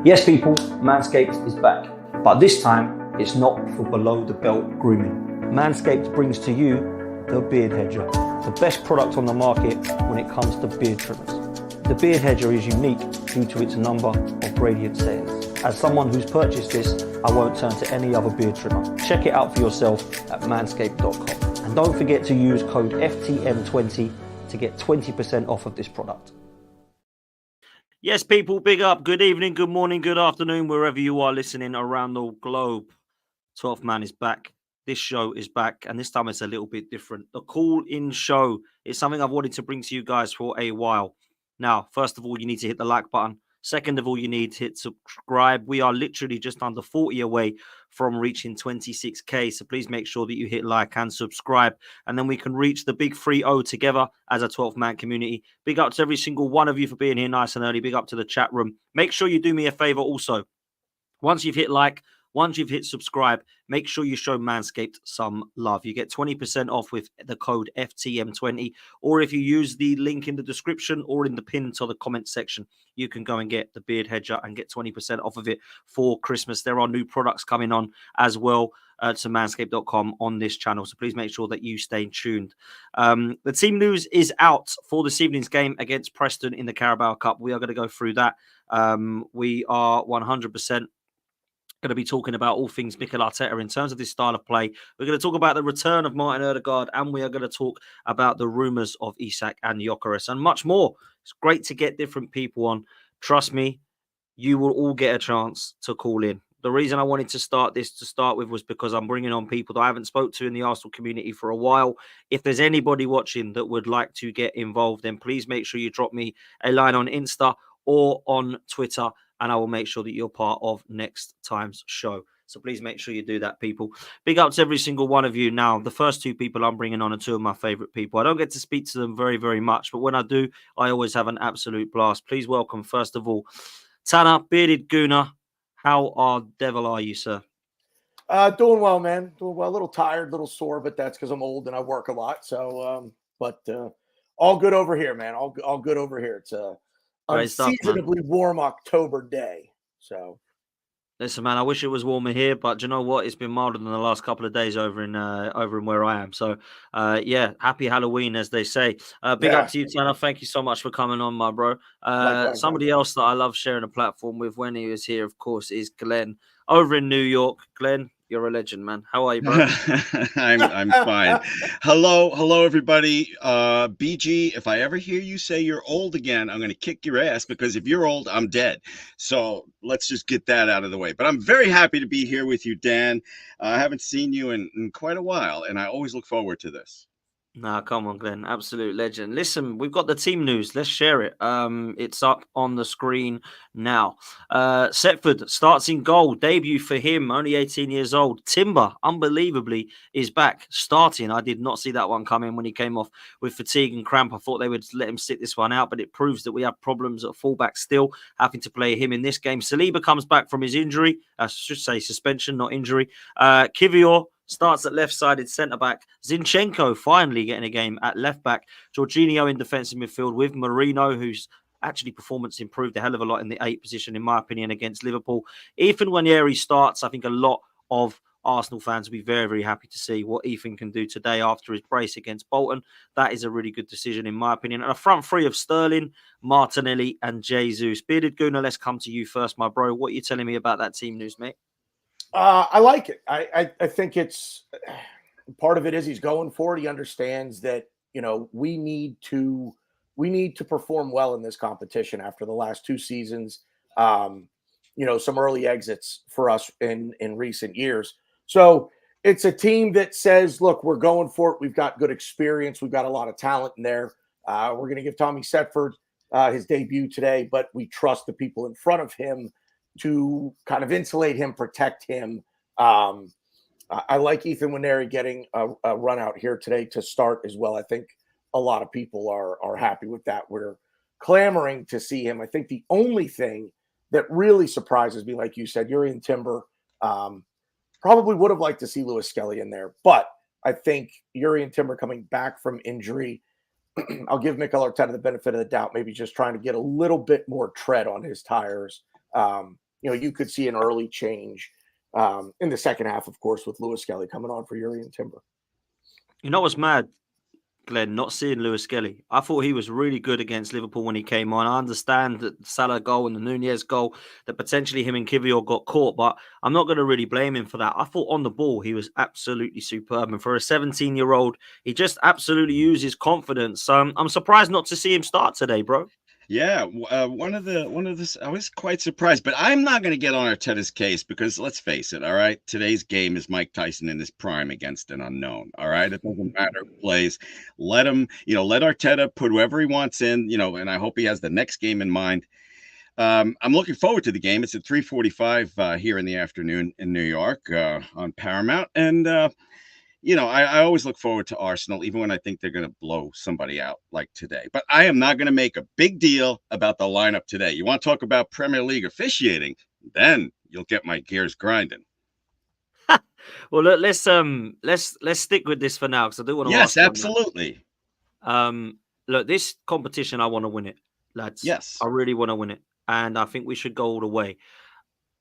Yes, people, Manscaped is back, but this time it's not for below the belt grooming. Manscaped brings to you the Beard Hedger, the best product on the market when it comes to beard trimmers. The Beard Hedger is unique due to its number of gradient settings. As someone who's purchased this, I won't turn to any other beard trimmer. Check it out for yourself at manscaped.com. And don't forget to use code FTM20 to get 20% off of this product. Yes, people, big up. Good evening, good morning, good afternoon, wherever you are listening around the globe. 12th Man is back. This show is back, and this time it's a little bit different. The call-in show is something I've wanted to bring to you guys for a while. Now, first of all, you need to hit the like button. Second of all, you need to hit subscribe. We are literally just under 40 away from reaching 26k. So please make sure that you hit like and subscribe. And then we can reach the big 3-0 together as a 12th man community. Big up to every single one of you for being here nice and early. Big up to the chat room. Make sure you do me a favor also. Once you've hit like, once you've hit subscribe, make sure you show Manscaped some love. You get 20% off with the code FTM20. Or if you use the link in the description or in the pin to the comment section, you can go and get the Beard Hedger and get 20% off of it for Christmas. There are new products coming on as well to manscaped.com on this channel. So please make sure that you stay tuned. The team news is out for this evening's game against Preston in the Carabao Cup. We are going to go through that. We are 100% going to be talking about all things Mikel Arteta in terms of this style of play. We're going to talk about the return of Martin Odegaard, and we are going to talk about the rumours of Isak and Gyokeres and much more. It's great to get different people on. Trust me, you will all get a chance to call in. The reason I wanted to start this to start with was because I'm bringing on people that I haven't spoke to in the Arsenal community for a while. If there's anybody watching that would like to get involved, then please make sure you drop me a line on Insta or on Twitter, and I will make sure that you're part of next time's show. So please make sure you do that, people. Big up to every single one of you. Now, the first two people I'm bringing on are two of my favourite people. I don't get to speak to them very, very much, but when I do, I always have an absolute blast. Please welcome, first of all, Tanner, Bearded Gooner. How devil are you, sir? Doing well, man. Doing well. A little tired, a little sore, but that's because I'm old and I work a lot. So, all good over here, man. All good over here. It's unseasonably warm October day. So, listen, man, I wish it was warmer here, but do you know what? It's been milder than the last couple of days over in where I am. So, yeah, happy Halloween, as they say. Big up to you, Tanner. Thank you so much for coming on, my bro. Somebody else that I love sharing a platform with when he was here, of course, is Glenn over in New York. Glenn, you're a legend, man. How are you, bro? I'm fine. Hello, everybody. BG, if I ever hear you say you're old again, I'm going to kick your ass, because if you're old, I'm dead. So let's just get that out of the way. But I'm very happy to be here with you, Dan. I haven't seen you in quite a while, and I always look forward to this. Nah, come on, Glenn. Absolute legend. Listen, we've got the team news. Let's share it. It's up on the screen now. Setford starts in goal. Debut for him, only 18 years old. Timber, unbelievably, is back starting. I did not see that one coming when he came off with fatigue and cramp. I thought they would let him sit this one out, but it proves that we have problems at fullback still, having to play him in this game. Saliba comes back from his injury. I should say suspension, not injury. Kivior starts at left-sided centre-back. Zinchenko finally getting a game at left-back. Jorginho in defensive midfield with Mourinho, whose actually performance improved a hell of a lot in the 8 position, in my opinion, against Liverpool. Ethan Nwaneri starts. I think a lot of Arsenal fans will be very, very happy to see what Ethan can do today after his brace against Bolton. That is a really good decision, in my opinion. And a front three of Sterling, Martinelli, and Jesus. Bearded Gooner, let's come to you first, my bro. What are you telling me about that team news, mate? I like it. I think it's part of it is he's going for it. He understands that, we need to perform well in this competition after the last 2 seasons. Some early exits for us in recent years. So it's a team that says, look, we're going for it. We've got good experience. We've got a lot of talent in there. We're going to give Tommy Setford his debut today, but we trust the people in front of him to kind of insulate him, protect him. I like Ethan Nwaneri getting a run out here today to start as well. I think a lot of people are happy with that. We're clamoring to see him. I think the only thing that really surprises me, like you said, Jurrien Timber, probably would have liked to see Lewis Skelly in there, but I think Jurrien Timber coming back from injury, I'll give Mikel Arteta the benefit of the doubt, maybe just trying to get a little bit more tread on his tires. you could see an early change in the second half, of course, with Lewis Skelly coming on for Yuri and Timber. You know what's mad, Glenn, not seeing Lewis Skelly. I thought he was really good against Liverpool when he came on. I understand that the Salah goal and the Nunez goal, that potentially him and Kivior got caught, but I'm not going to really blame him for that. I thought on the ball, he was absolutely superb. And for a 17-year-old, he just absolutely uses confidence. I'm surprised not to see him start today, bro. Yeah, one of the I was quite surprised, but I'm not going to get on Arteta's case because let's face it, all right, today's game is Mike Tyson in his prime against an unknown, all right? It doesn't matter who plays. Let him, let Arteta put whoever he wants in, and I hope he has the next game in mind. I'm looking forward to the game. It's at 3:45 here in the afternoon in New York on Paramount, and I always look forward to Arsenal, even when I think they're going to blow somebody out like today. But I am not going to make a big deal about the lineup today. You want to talk about Premier League officiating? Then you'll get my gears grinding. Well, look, let's stick with this for now because I do want to. Yes, absolutely. Look, this competition, I want to win it, lads. Yes, I really want to win it, and I think we should go all the way.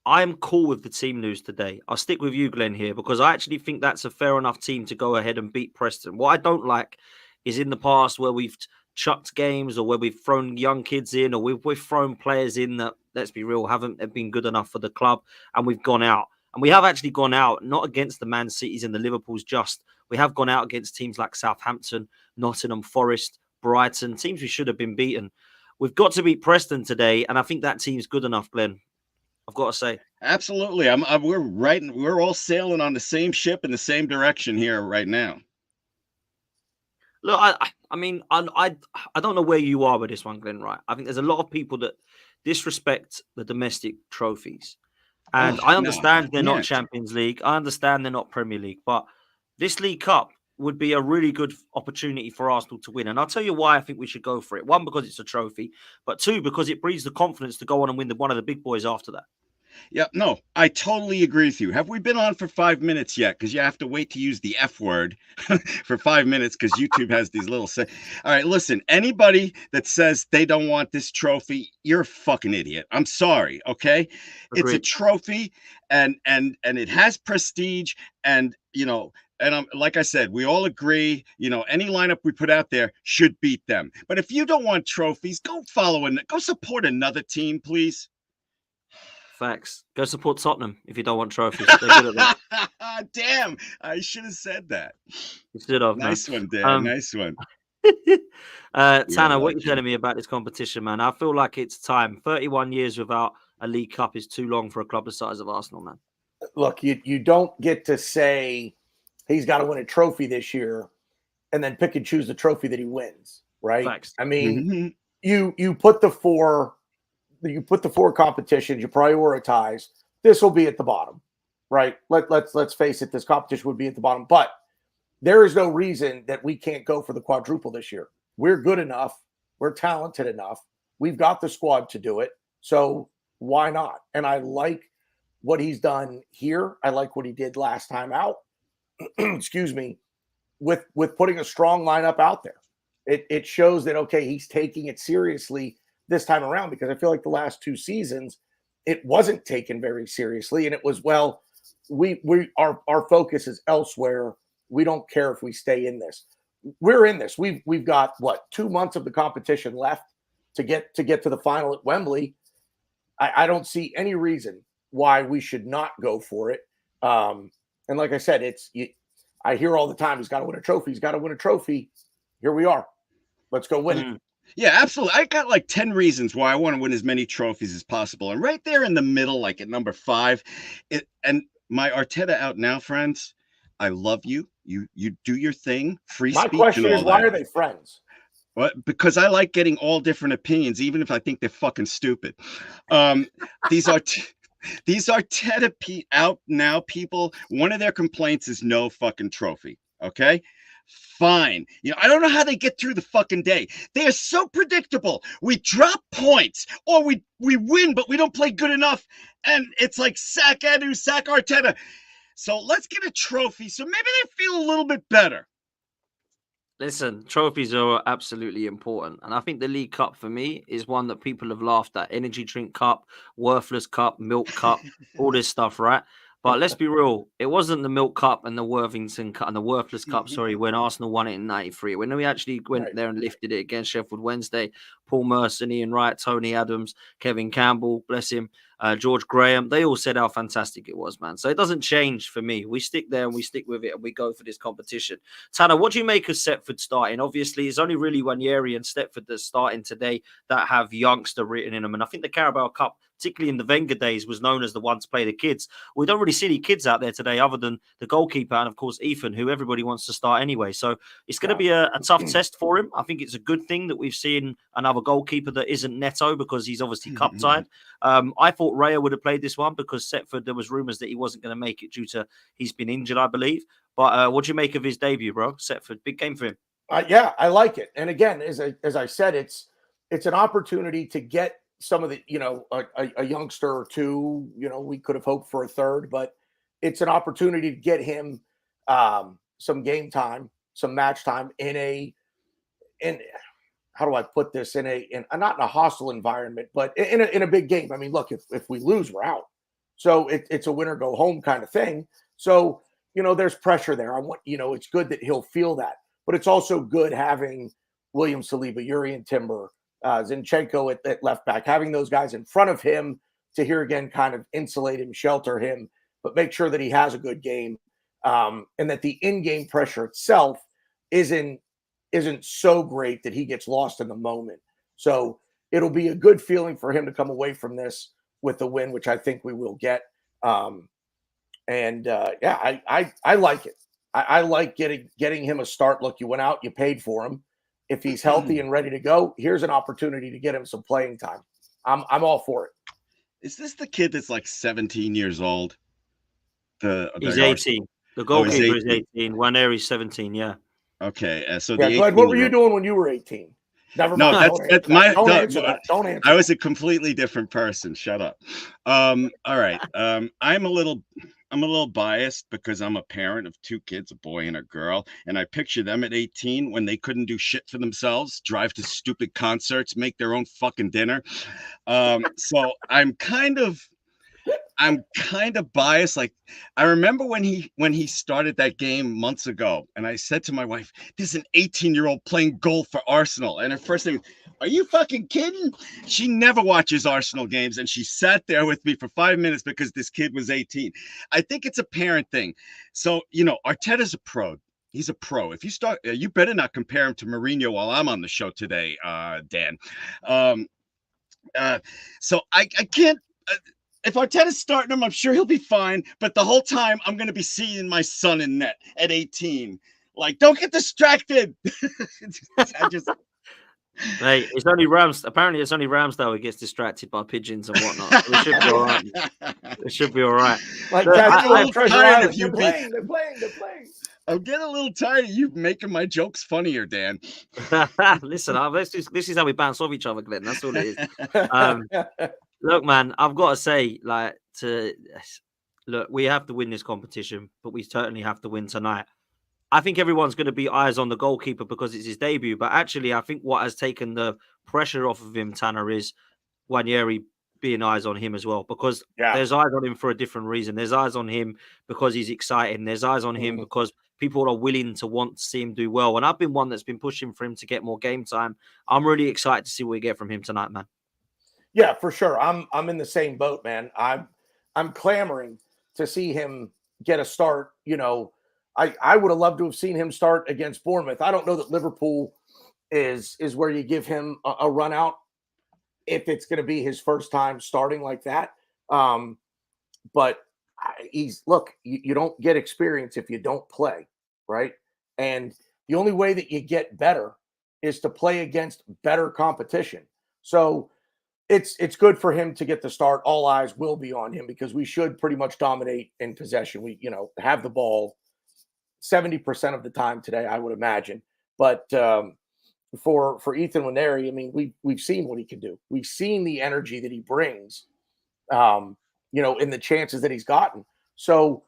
I'm cool with the team news today. I'll stick with you, Glenn, here, because I actually think that's a fair enough team to go ahead and beat Preston. What I don't like is in the past where we've chucked games or where we've thrown young kids in or we've thrown players in that, let's be real, haven't been good enough for the club and we've gone out. And we have actually gone out, not against the Man Cities and the Liverpools just. We have gone out against teams like Southampton, Nottingham Forest, Brighton, teams we should have been beaten. We've got to beat Preston today, and I think that team's good enough, Glenn. I've got to say. Absolutely. We're all sailing on the same ship in the same direction here right now. Look, I mean, I don't know where you are with this one, Glenn, right? I think there's a lot of people that disrespect the domestic trophies. And I understand they're not Champions League. I understand they're not Premier League. But this League Cup would be a really good opportunity for Arsenal to win. And I'll tell you why I think we should go for it. One, because it's a trophy. But two, because it breeds the confidence to go on and win one of the big boys after that. Yeah, no, I totally agree with you. Have we been on for 5 minutes yet? Because you have to wait to use the F word for 5 minutes because YouTube has these little... All right, listen, anybody that says they don't want this trophy, you're a fucking idiot. I'm sorry, okay? Agreed. It's a trophy and it has prestige and, and like I said, we all agree, any lineup we put out there should beat them. But if you don't want trophies, go support another team, please. Facts. Go support Tottenham if you don't want trophies. They're good at that. Damn, I should have said that. You should have. Nice one, Dan. Nice one. Tanner, what are you telling me about this competition, man? I feel like it's time. 31 years without a League Cup is too long for a club the size of Arsenal, man. Look, you don't get to say he's got to win a trophy this year and then pick and choose the trophy that he wins, right? Facts. I mean, you put the four competitions, you prioritize. This will be at the bottom, right? Let's face it, this competition would be at the bottom. But there is no reason that we can't go for the quadruple this year. We're good enough. We're talented enough. We've got the squad to do it. So why not? And I like what he's done here. I like what he did last time out. Excuse me, with putting a strong lineup out there. It shows that, okay, he's taking it seriously this time around, because I feel like the last two seasons it wasn't taken very seriously, and it was, well, our focus is elsewhere. We don't care if we stay in this. We're in this. We've got 2 months of the competition left to get to the final at Wembley. I don't see any reason why we should not go for it. And like I said, I hear all the time, he's got to win a trophy. He's got to win a trophy. Here we are. Let's go win it. Yeah, absolutely. I got like 10 reasons why I want to win as many trophies as possible. And right there in the middle, like at number 5, and my Arteta out now, friends. I love you. You do your thing. Free speech. My question is, why are they friends? What? Because I like getting all different opinions, even if I think they're fucking stupid. These Arteta out now people. One of their complaints is no fucking trophy. Okay. Fine. I don't know how they get through the fucking day. They are so predictable. We drop points or we win, but we don't play good enough. And it's like sack Edu, sack Arteta. So let's get a trophy so maybe they feel a little bit better. Listen, trophies are absolutely important. And I think the League Cup for me is one that people have laughed at. Energy drink cup, worthless cup, milk cup, all this stuff, right? But let's be real. It wasn't the milk cup and the Worthington cup and the worthless cup, sorry, when Arsenal won it in 93. When we actually went Right. there and lifted it against Sheffield Wednesday, Paul Merson, Ian Wright, Tony Adams, Kevin Campbell, bless him, George Graham, they all said how fantastic it was, man. So it doesn't change for me. We stick there and we stick with it and we go for this competition. Tanner, what do you make of Setford starting? Obviously, it's only really Nwaneri and Setford that's starting today that have youngster written in them. And I think the Carabao Cup, particularly in the Wenger days, was known as the one to play the kids. We don't really see any kids out there today other than the goalkeeper and, of course, Ethan, who everybody wants to start anyway. So it's going to be a tough test for him. I think it's a good thing that we've seen another goalkeeper that isn't Neto because he's obviously cup-tied. I thought Raya would have played this one because Setford, there was rumours that he wasn't going to make it due to he's been injured, I believe. But what do you make of his debut, bro? Setford, big game for him. Yeah, I like it. And again, as I said, it's an opportunity to get some of the, a youngster or two. We could have hoped for a third, but it's an opportunity to get him some game time, some match time in how do I put this, in not in a hostile environment, but in a big game. I mean, look, if we lose, we're out. So it's a win or go home kind of thing. So there's pressure there. It's good that he'll feel that, but it's also good having William Saliba, Yuri and Timber, Zinchenko at left back, having those guys in front of him to here again kind of insulate him, shelter him, but make sure that he has a good game, and that the in-game pressure itself isn't so great that he gets lost in the moment. So it'll be a good feeling for him to come away from this with the win, which I think we will get. I like it. I like getting him a start. Look, you went out, you paid for him. If he's healthy and ready to go, here's an opportunity to get him some playing time. I'm all for it. Is this the kid that's like 17 years old? He's 18. The goalkeeper is 18. Nwaneri's 17, yeah. Okay. So Glenn, what were you doing when you were 18? Never mind. No, don't answer that. I was that. a completely different person. Shut up. All right. I'm a little biased because I'm a parent of two kids, a boy and a girl, and I picture them at 18 when they couldn't do shit for themselves, drive to stupid concerts, make their own fucking dinner. So I'm kind of biased. Like, I remember when he started that game months ago, and I said to my wife, "There's an 18-year-old playing goal for Arsenal." And her first thing, "Are you fucking kidding?" She never watches Arsenal games, and she sat there with me for 5 minutes because this kid was 18. I think it's a parent thing. So, Arteta's a pro. He's a pro. If you start, you better not compare him to Mourinho while I'm on the show today, Dan. So I can't. If Arteta's starting him, I'm sure he'll be fine. But the whole time, I'm going to be seeing my son in net at 18. Like, don't get distracted. Hey, it's only Rams. Apparently, it's only Ramsdale who gets distracted by pigeons and whatnot. So it should be all right. It should be all right. Like, I'm tired of you playing. They're playing. I'm getting a little tired of you making my jokes funnier, Dan. Listen, this is how we bounce off each other, Glenn. That's all it is. Look, man, I've got to say, we have to win this competition, but we certainly have to win tonight. I think everyone's going to be eyes on the goalkeeper because it's his debut. But actually, I think what has taken the pressure off of him, Tanner, is Nwaneri being eyes on him as well. Because there's eyes on him for a different reason. There's eyes on him because he's exciting. There's eyes on him because people are willing to want to see him do well. And I've been one that's been pushing for him to get more game time. I'm really excited to see what we get from him tonight, man. Yeah, for sure. I'm in the same boat, man. I'm clamoring to see him get a start. I would have loved to have seen him start against Bournemouth. I don't know that Liverpool is where you give him a run out if it's going to be his first time starting like that. But you don't get experience if you don't play, right? And the only way that you get better is to play against better competition. So it's good for him to get the start. All eyes will be on him because we should pretty much dominate in possession. We, have the ball 70% of the time today, I would imagine. But for Ethan Nwaneri, I mean, we've seen what he can do. We've seen the energy that he brings, in the chances that he's gotten. So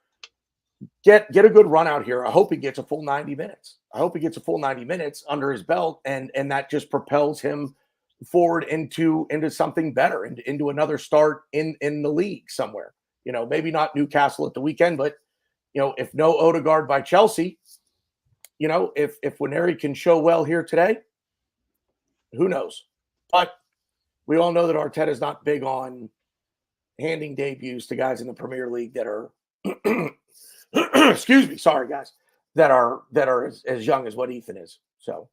get a good run out here. I hope he gets a full 90 minutes. I hope he gets a full 90 minutes under his belt, and that just propels him forward into something better, into another start in the league somewhere. Maybe not Newcastle at the weekend, but if no Odegaard by Chelsea, if Nwaneri can show well here today, who knows? But we all know that Arteta is not big on handing debuts to guys in the Premier League that are excuse me, sorry guys, that are as young as what Ethan is. So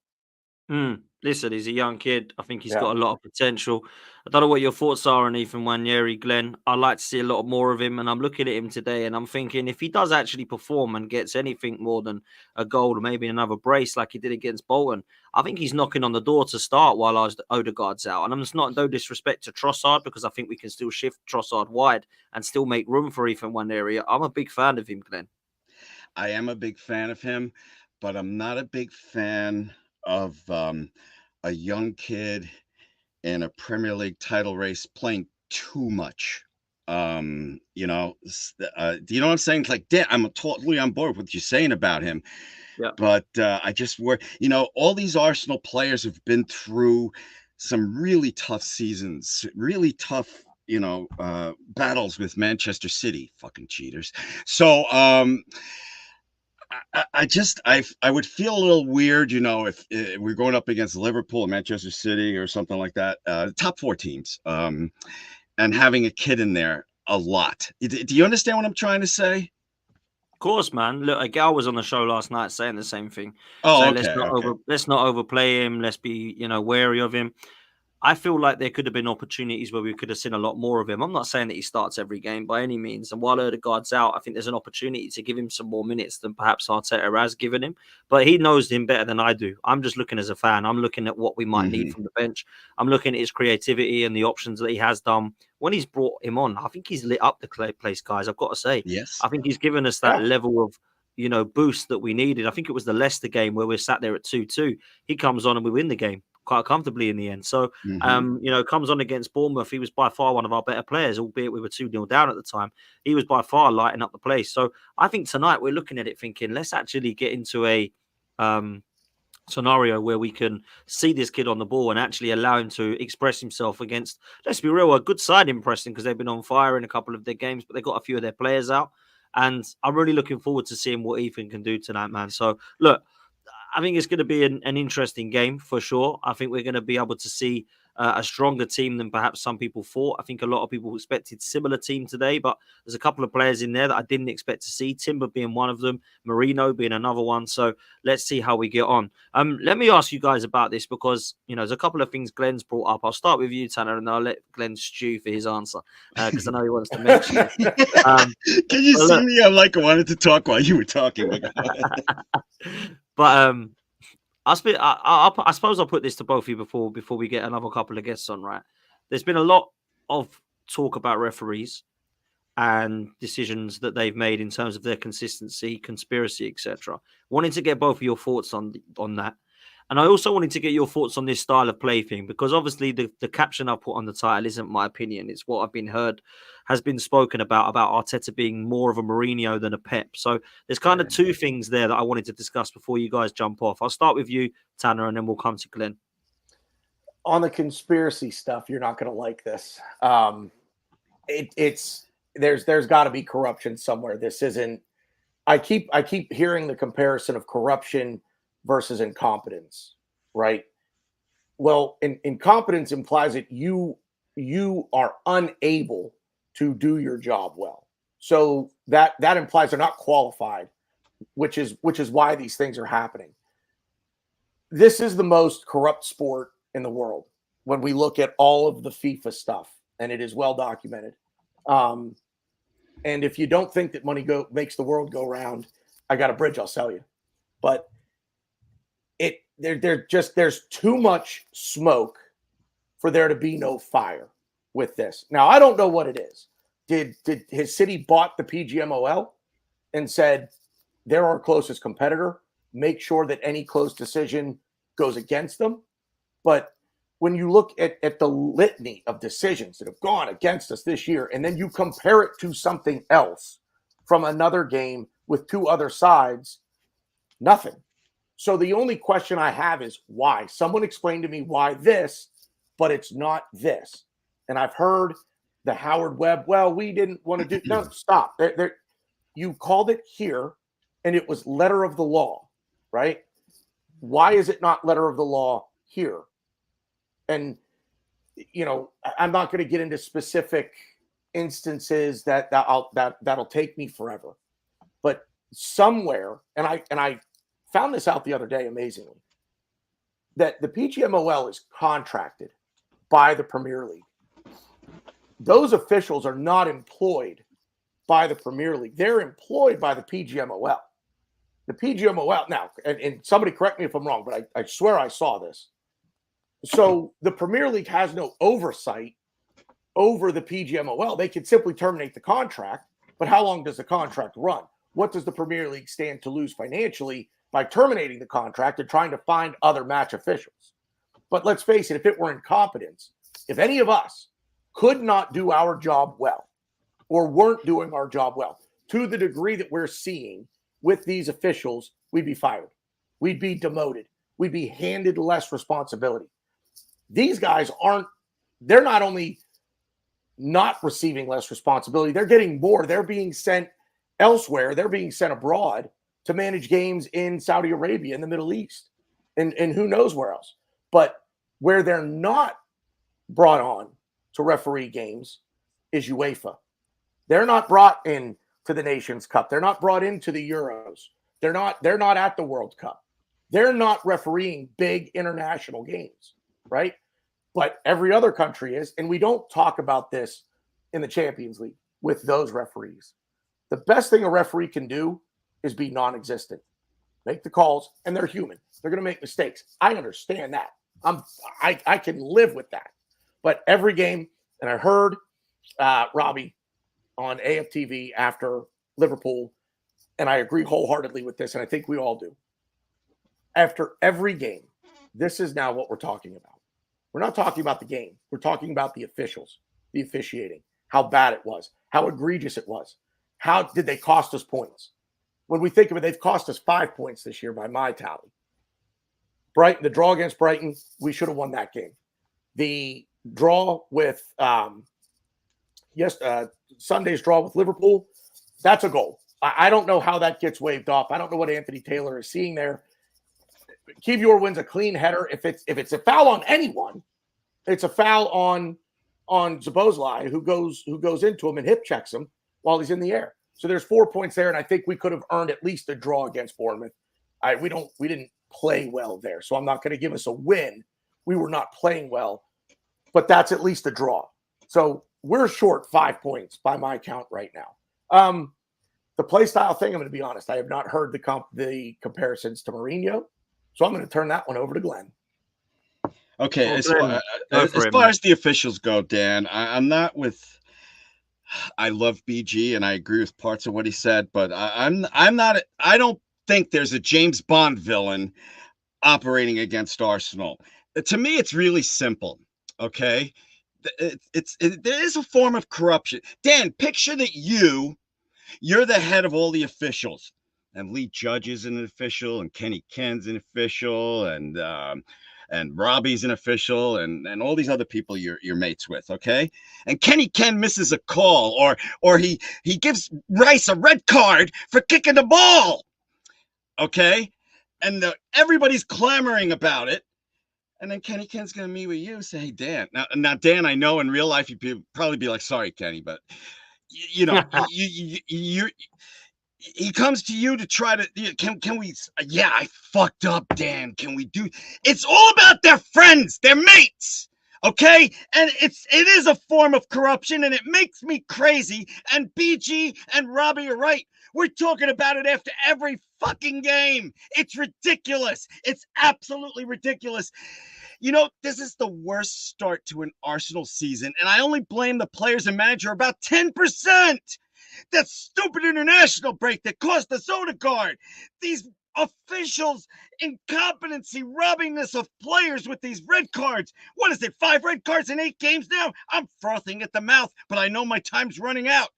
Listen, he's a young kid. I think he's got a lot of potential. I don't know what your thoughts are on Ethan Nwaneri, Glenn. I'd like to see a lot more of him, and I'm looking at him today, and I'm thinking if he does actually perform and gets anything more than a goal or maybe another brace like he did against Bolton, I think he's knocking on the door to start while Odegaard's out. And I'm just not no disrespect to Trossard, because I think we can still shift Trossard wide and still make room for Ethan Nwaneri. I'm a big fan of him, Glenn. I am a big fan of him, but I'm not a big fan of a young kid in a Premier League title race playing too much. Do you know what I'm saying? Like, I'm totally on board with what you're saying about him. Yeah. But I just worry, all these Arsenal players have been through some really tough seasons, really tough, battles with Manchester City, fucking cheaters. So I would feel a little weird, if we're going up against Liverpool and Manchester City or something like that, top 4 teams, and having a kid in there a lot. Do you understand what I'm trying to say? Of course, man. Look, a gal was on the show last night saying the same thing. Oh, saying, okay. Let's not overplay him. Let's be, wary of him. I feel like there could have been opportunities where we could have seen a lot more of him. I'm not saying that he starts every game by any means. And while Odegaard's out, I think there's an opportunity to give him some more minutes than perhaps Arteta has given him. But he knows him better than I do. I'm just looking as a fan. I'm looking at what we might need from the bench. I'm looking at his creativity and the options that he has done. When he's brought him on, I think he's lit up the place, guys. I've got to say. Yes. I think he's given us that level of boost that we needed. I think it was the Leicester game where we're sat there at 2-2. He comes on and we win the game quite comfortably in the end. So, comes on against Bournemouth. He was by far one of our better players, albeit we were 2-0 down at the time. He was by far lighting up the place. So I think tonight we're looking at it thinking, let's actually get into a scenario where we can see this kid on the ball and actually allow him to express himself against, let's be real, a good side in Preston, because they've been on fire in a couple of their games, but they've got a few of their players out. And I'm really looking forward to seeing what Ethan can do tonight, man. So, look, I think it's going to be an interesting game for sure. I think we're going to be able to see a stronger team than perhaps some people thought. I think a lot of people expected similar team today, but there's a couple of players in there that I didn't expect to see. Timber being one of them, Mourinho being another one. So let's see how we get on. Let me ask you guys about this, because there's a couple of things Glenn's brought up. I'll start with you, Tanner, and I'll let Glenn stew for his answer, because I know he wants to mention it. Can you see me? I'm like I wanted to talk while you were talking. But I suppose I'll put this to both of you before we get another couple of guests on, right? There's been a lot of talk about referees and decisions that they've made in terms of their consistency, conspiracy, etc. Wanted to get both of your thoughts on that. And I also wanted to get your thoughts on this style of play thing, because obviously the caption I put on the title isn't my opinion. It's what I've been heard has been spoken about Arteta being more of a Mourinho than a Pep. So there's kind of two things there that I wanted to discuss before you guys jump off. I'll start with you, Tanner, and then we'll come to Glenn. On the conspiracy stuff, you're not going to like this. There's got to be corruption somewhere. This isn't. I keep hearing the comparison of corruption versus incompetence, right? Well, incompetence implies that you are unable to do your job well. So that implies they're not qualified, which is why these things are happening. This is the most corrupt sport in the world when we look at all of the FIFA stuff, and it is well documented. And if you don't think that money makes the world go round, I got a bridge I'll sell you. But there's too much smoke for there to be no fire with this. Now, I don't know what it is. Did his city bought the PGMOL and said they're our closest competitor, make sure that any close decision goes against them? But when you look at the litany of decisions that have gone against us this year, and then you compare it to something else from another game with 2 other sides, nothing. So the only question I have is why? Someone explain to me why this, but it's not this. And I've heard the Howard Webb, well, we didn't want to do, no, stop. You called it here, and it was letter of the law, right? Why is it not letter of the law here? And, I'm not going to get into specific instances that'll take me forever. But somewhere, and I found this out the other day, amazingly, that the PGMOL is contracted by the Premier League. Those officials are not employed by the Premier League. They're employed by the PGMOL. The PGMOL, now, and somebody correct me if I'm wrong, but I swear I saw this. So the Premier League has no oversight over the PGMOL. They can simply terminate the contract, but how long does the contract run? What does the Premier League stand to lose financially by terminating the contract and trying to find other match officials? But let's face it, if it were incompetence, if any of us could not do our job well or weren't doing our job well to the degree that we're seeing with these officials, we'd be fired. We'd be demoted. We'd be handed less responsibility. These guys they're not only not receiving less responsibility, they're getting more. They're being sent elsewhere. They're being sent abroad to manage games in Saudi Arabia, in the Middle East, and who knows where else. But where they're not brought on to referee games is UEFA. They're not brought in to the Nations Cup. They're not brought into the Euros. They're not at the World Cup. They're not refereeing big international games, right? But every other country is, and we don't talk about this in the Champions League with those referees. The best thing a referee can do is be non-existent. Make the calls, and they're human. They're going to make mistakes. I understand that. I can live with that. But every game, and I heard Robbie on AFTV after Liverpool, and I agree wholeheartedly with this, and I think we all do. After every game, this is now what we're talking about. We're not talking about the game. We're talking about the officials, the officiating, how bad it was, how egregious it was. How did they cost us points? When we think of it, they've cost us 5 points this year by my tally. Brighton, the draw against Brighton, we should have won that game. The draw with Sunday's draw with Liverpool, that's a goal. I don't know how that gets waved off. I don't know what Anthony Taylor is seeing there. Kivior wins a clean header. If it's a foul on anyone, it's a foul on Szoboszlai, who goes into him and hip checks him while he's in the air. So there's 4 points there, and I think we could have earned at least a draw against Bournemouth. We didn't play well there, so I'm not going to give us a win. We were not playing well, but that's at least a draw. So we're short 5 points by my count right now. The play style thing, I'm going to be honest, I have not heard the comparisons to Mourinho, so I'm going to turn that one over to Glenn. Okay, as far as the officials go, Dan, I'm not with. I love BG and I agree with parts of what he said, but I'm not. I don't think there's a James Bond villain operating against Arsenal. To me, it's really simple. Okay, there is a form of corruption. Dan, picture that you're the head of all the officials, and Lee Judge is an official, and Kenny Ken's an official, and Robbie's an official, and all these other people you're mates with, okay? And Kenny Ken misses a call, or he gives Rice a red card for kicking the ball, okay? And everybody's clamoring about it. And then Kenny Ken's going to meet with you and say, hey, Dan. Now, Dan, I know in real life you'd probably be like, sorry, Kenny, but, you know, he comes to you to try to, can we, yeah, I fucked up, Dan. Can we do, it's all about their friends, their mates, okay? And it is a form of corruption, and it makes me crazy. And BG and Robbie are right. We're talking about it after every fucking game. It's ridiculous. It's absolutely ridiculous. You know, this is the worst start to an Arsenal season, and I only blame the players and manager about 10%. That stupid international break that cost us Odegaard. These officials' incompetency robbing us of players with these red cards. What is it, 5 red cards in 8 games now? I'm frothing at the mouth, but I know my time's running out.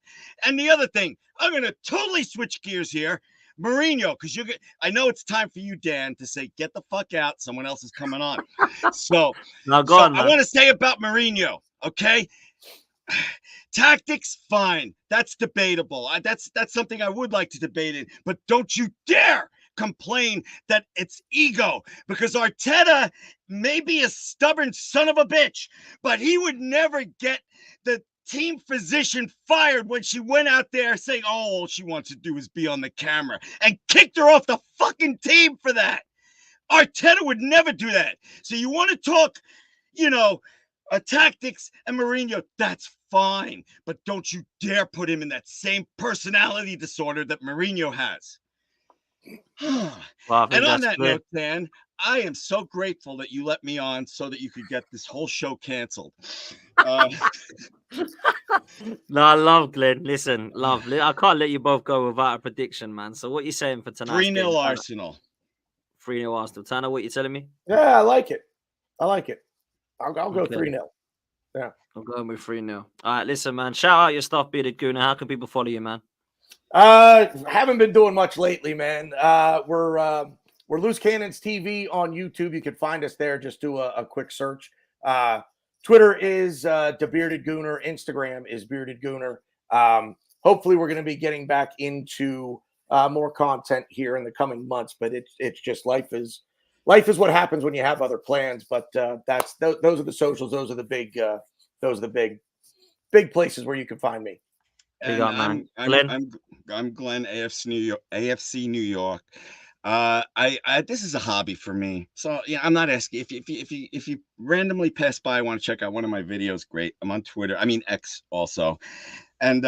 And the other thing, I'm going to totally switch gears here. Mourinho, because I know it's time for you, Dan, to say, get the fuck out. Someone else is coming on. So, Now go on, I man. want to say about Mourinho, okay? Tactics, fine. That's debatable. That's something I would like to debate it. But don't you dare complain that it's ego, because Arteta may be a stubborn son of a bitch, but he would never get the team physician fired when she went out there saying, oh, all she wants to do is be on the camera, and kicked her off the fucking team for that. Arteta would never do that. So you want to talk, tactics and Mourinho, that's fine. But don't you dare put him in that same personality disorder that Mourinho has. Well, and on that note, Dan, I am so grateful that you let me on so that you could get this whole show canceled. No, I love Glenn. Listen, lovely. I can't let you both go without a prediction, man. So what are you saying for tonight? 3-0 Arsenal. 3-0 Arsenal. Tanner, what are you telling me? Yeah, I like it. I'll go 3-0. Yeah. I'm going with 3-0. All right, listen, man. Shout out your stuff, Bearded Gooner. How can people follow you, man? Haven't been doing much lately, man. We're Loose Cannons TV on YouTube. You can find us there. Just do a quick search. Twitter is the Bearded Gooner. Instagram is Bearded Gooner. Hopefully, we're going to be getting back into more content here in the coming months. But it's just life is what happens when you have other plans. But those are the socials. Those are the big places where you can find me. And man. I'm Glenn, AFC New York. This is a hobby for me, so yeah, I'm not asking if you randomly pass by, want to check out one of my videos, great. I'm on Twitter, X also. And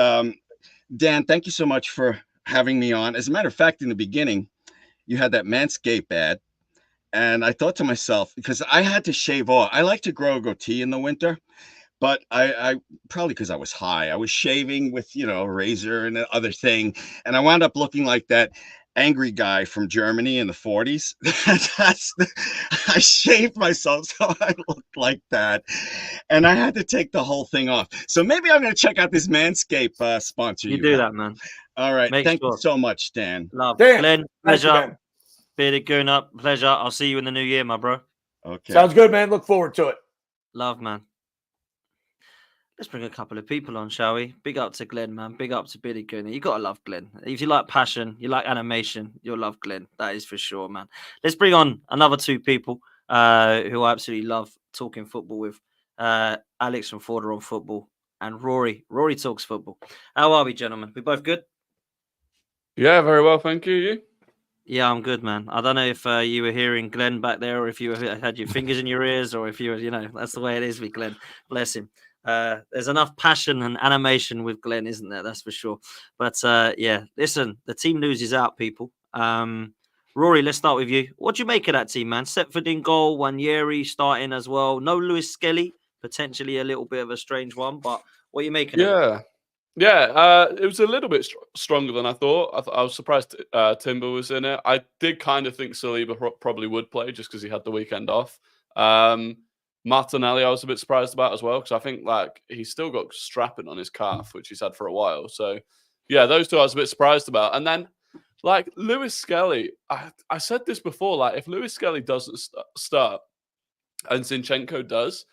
Dan, thank you so much for having me on. As a matter of fact, in the beginning, you had that Manscaped ad, and I thought to myself, because I had to shave off. I like to grow a goatee in the winter, but I probably because I was high, I was shaving with a razor and other thing, and I wound up looking like that angry guy from Germany in the 40s. I shaved myself so I looked like that, and I had to take the whole thing off. So maybe I'm going to check out this Manscaped sponsor. You do that, man. All right. Thank you so much, Dan. Love. Dan, Glenn, pleasure. Dan. Bearded Gooner, pleasure. I'll see you in the new year, my bro. Okay. Sounds good, man. Look forward to it. Love, man. Let's bring a couple of people on, shall we? Big up to Glenn, man. Big up to Bearded Gooner. You got to love Glenn. If you like passion, you like animation, you'll love Glenn. That is for sure, man. Let's bring on another 2 people who I absolutely love talking football with. Alex from Forder on Football and Rory. Rory talks football. How are we, gentlemen? We both good? Yeah, very well, thank you. You? Yeah, I'm good, man. I don't know if you were hearing Glenn back there, or if you had your fingers in your ears, or if you were, that's the way it is with Glenn. Bless him. There's enough passion and animation with Glenn, isn't there? That's for sure. But yeah, listen, the team loses out, people. Rory, let's start with you. What do you make of that team, man? Setford in goal, Nwaneri starting as well. No Lewis Skelly, potentially a little bit of a strange one, but what are you making of it? Yeah, it was a little bit stronger than I thought. I was surprised Timber was in it. I did kind of think Saliba probably would play just because he had the weekend off. Martinelli, I was a bit surprised about as well because I think he's still got strapping on his calf, which he's had for a while. So yeah, those 2 I was a bit surprised about. And then Lewis Skelly, I said this before, if Lewis Skelly doesn't start and Zinchenko does,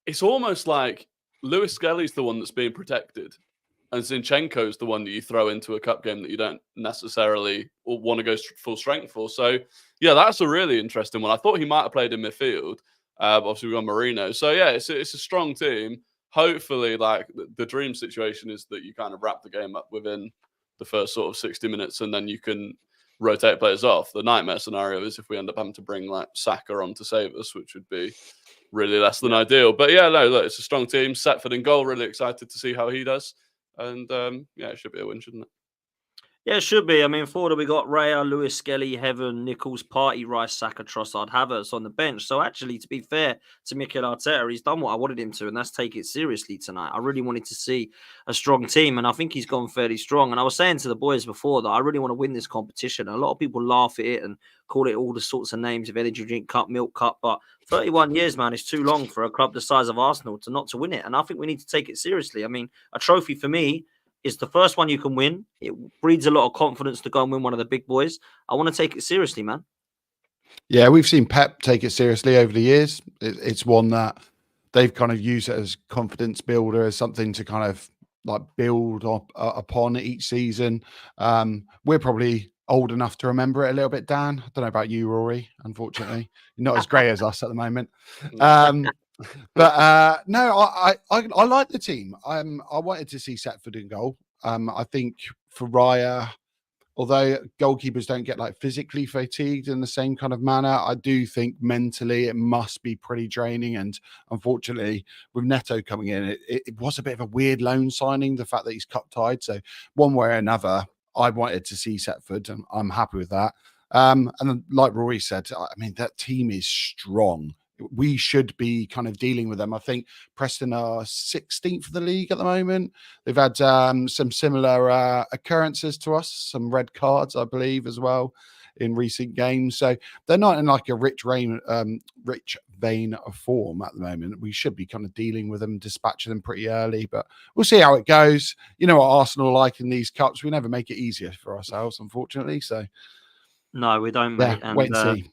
it's almost like Lewis Skelly's the one that's being protected. And Zinchenko's the one that you throw into a cup game that you don't necessarily want to go full strength for. So, yeah, that's a really interesting one. I thought he might have played in midfield. Obviously, we've got Marino. So, yeah, it's a strong team. Hopefully, the dream situation is that you kind of wrap the game up within the first sort of 60 minutes and then you can rotate players off. The nightmare scenario is if we end up having to bring Saka on to save us, which would be really less than ideal. But, yeah, no, look, it's a strong team. Setford in goal, really excited to see how he does. And, yeah, it should be a win, shouldn't it? Yeah, it should be. I mean, forward we got Raya, Lewis Skelly, Heaven, Nichols, Party, Rice, Saka, Trossard, Havertz on the bench. So actually, to be fair to Mikel Arteta, he's done what I wanted him to, and that's take it seriously tonight. I really wanted to see a strong team, and I think he's gone fairly strong. And I was saying to the boys before that I really want to win this competition. A lot of people laugh at it and call it all the sorts of names of energy drink cup, milk cup, but 31 years, man, is too long for a club the size of Arsenal to not to win it. And I think we need to take it seriously. I mean, a trophy for me is the first one you can win. It breeds a lot of confidence to go and win one of the big boys. I want to take it seriously, man. Yeah, we've seen Pep take it seriously over the years. It's one that they've kind of used it as confidence builder, as something to kind of like build upon each season. We're probably old enough to remember it a little bit, Dan. I don't know about you, Rory. Unfortunately, you're not as grey as us at the moment. But no, I like the team. I wanted to see Setford in goal. I think for Raya, although goalkeepers don't get like physically fatigued in the same kind of manner, I do think mentally it must be pretty draining. And unfortunately, with Neto coming in, it was a bit of a weird loan signing, the fact that he's cup tied. So one way or another, I wanted to see Setford, and I'm happy with that. And then, like Rory said, I mean, that team is strong. We should be kind of dealing with them. I think Preston are 16th of the league at the moment. They've had some similar occurrences to us, some red cards, I believe, as well in recent games. So they're not in like a rich vein of form at the moment. We should be kind of dealing with them, dispatching them pretty early, but we'll see how it goes. You know what Arsenal are like in these cups. We never make it easier for ourselves, unfortunately. So no, we don't, mate. Yeah, wait and see.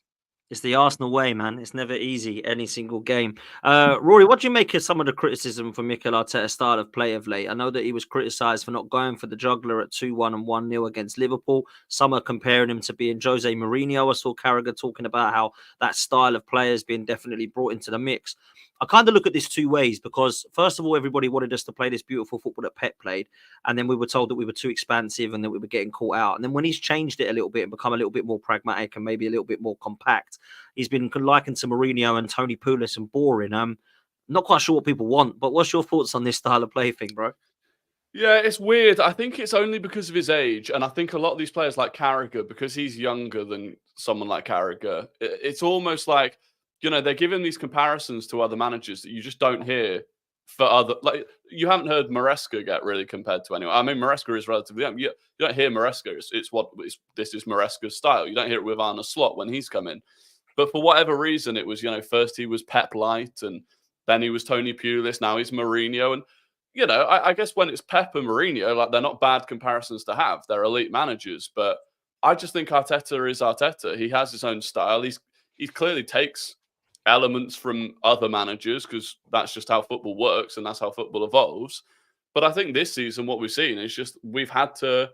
It's the Arsenal way, man. It's never easy, any single game. Rory, what do you make of some of the criticism for Mikel Arteta's style of play of late? I know that he was criticised for not going for the juggler at 2-1 and 1-0 against Liverpool. Some are comparing him to being Jose Mourinho. I saw Carragher talking about how that style of play has been definitely brought into the mix. I kind of look at this two ways because, first of all, everybody wanted us to play this beautiful football that Pep played. And then we were told that we were too expansive and that we were getting caught out. And then when he's changed it a little bit and become a little bit more pragmatic and maybe a little bit more compact, he's been likened to Mourinho and Tony Pulis and boring. Not quite sure what people want, but what's your thoughts on this style of play thing, bro? Yeah, it's weird. I think it's only because of his age. And I think a lot of these players like Carragher, because he's younger than someone like Carragher, it's almost like, you know, they're giving these comparisons to other managers that you just don't hear for other. Like, you haven't heard Maresca get really compared to anyone. I mean, Maresca is relatively young. You don't hear Maresca. This is Maresca's style. You don't hear it with Arne Slot when he's come in. But for whatever reason, it was, you know, first he was Pep Light and then he was Tony Pulis. Now he's Mourinho. And, you know, I guess when it's Pep and Mourinho, like, they're not bad comparisons to have. They're elite managers. But I just think Arteta is Arteta. He has his own style. He clearly takes elements from other managers because that's just how football works and that's how football evolves. But I think this season, what we've seen is just we've had to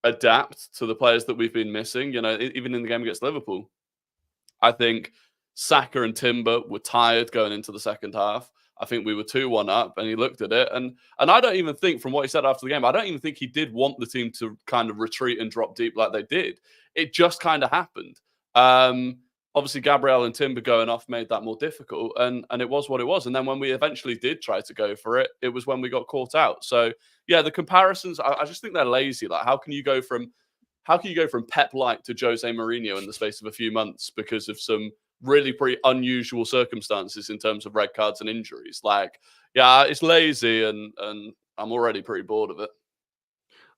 adapt to the players that we've been missing, you know, even in the game against Liverpool. I think Saka and Timber were tired going into the second half. I think we were 2-1 up and he looked at it. And I don't even think, from what he said after the game, I don't even think he did want the team to kind of retreat and drop deep like they did. It just kind of happened. Obviously, Gabriel and Timber going off made that more difficult, and it was what it was. And then when we eventually did try to go for it, it was when we got caught out. So yeah, the comparisons, I just think they're lazy. Like, how can you go from Pep Light to Jose Mourinho in the space of a few months because of some really pretty unusual circumstances in terms of red cards and injuries? Like, yeah, it's lazy, and I'm already pretty bored of it.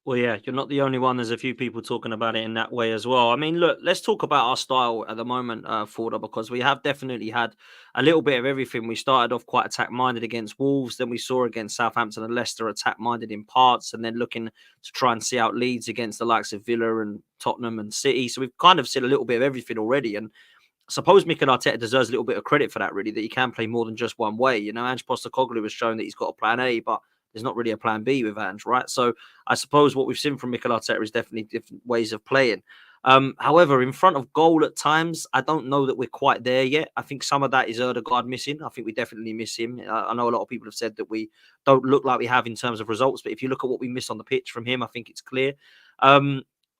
Well, yeah, you're not the only one. There's a few people talking about it in that way as well. I mean, look, let's talk about our style at the moment, Forder, because we have definitely had a little bit of everything. We started off quite attack-minded against Wolves. Then we saw against Southampton and Leicester attack-minded in parts, and then looking to try and see out Leeds against the likes of Villa and Tottenham and City. So we've kind of seen a little bit of everything already. And I suppose Mikel Arteta deserves a little bit of credit for that, really, that he can play more than just one way. You know, Ange Postecoglou has shown that he's got a plan A, but there's not really a plan B with Ange, right? So I suppose what we've seen from Mikel Arteta is definitely different ways of playing. However, in front of goal at times, I don't know that we're quite there yet. I think some of that is Odegaard missing. I think we definitely miss him. I know a lot of people have said that we don't look like we have in terms of results, but if you look at what we miss on the pitch from him, I think it's clear.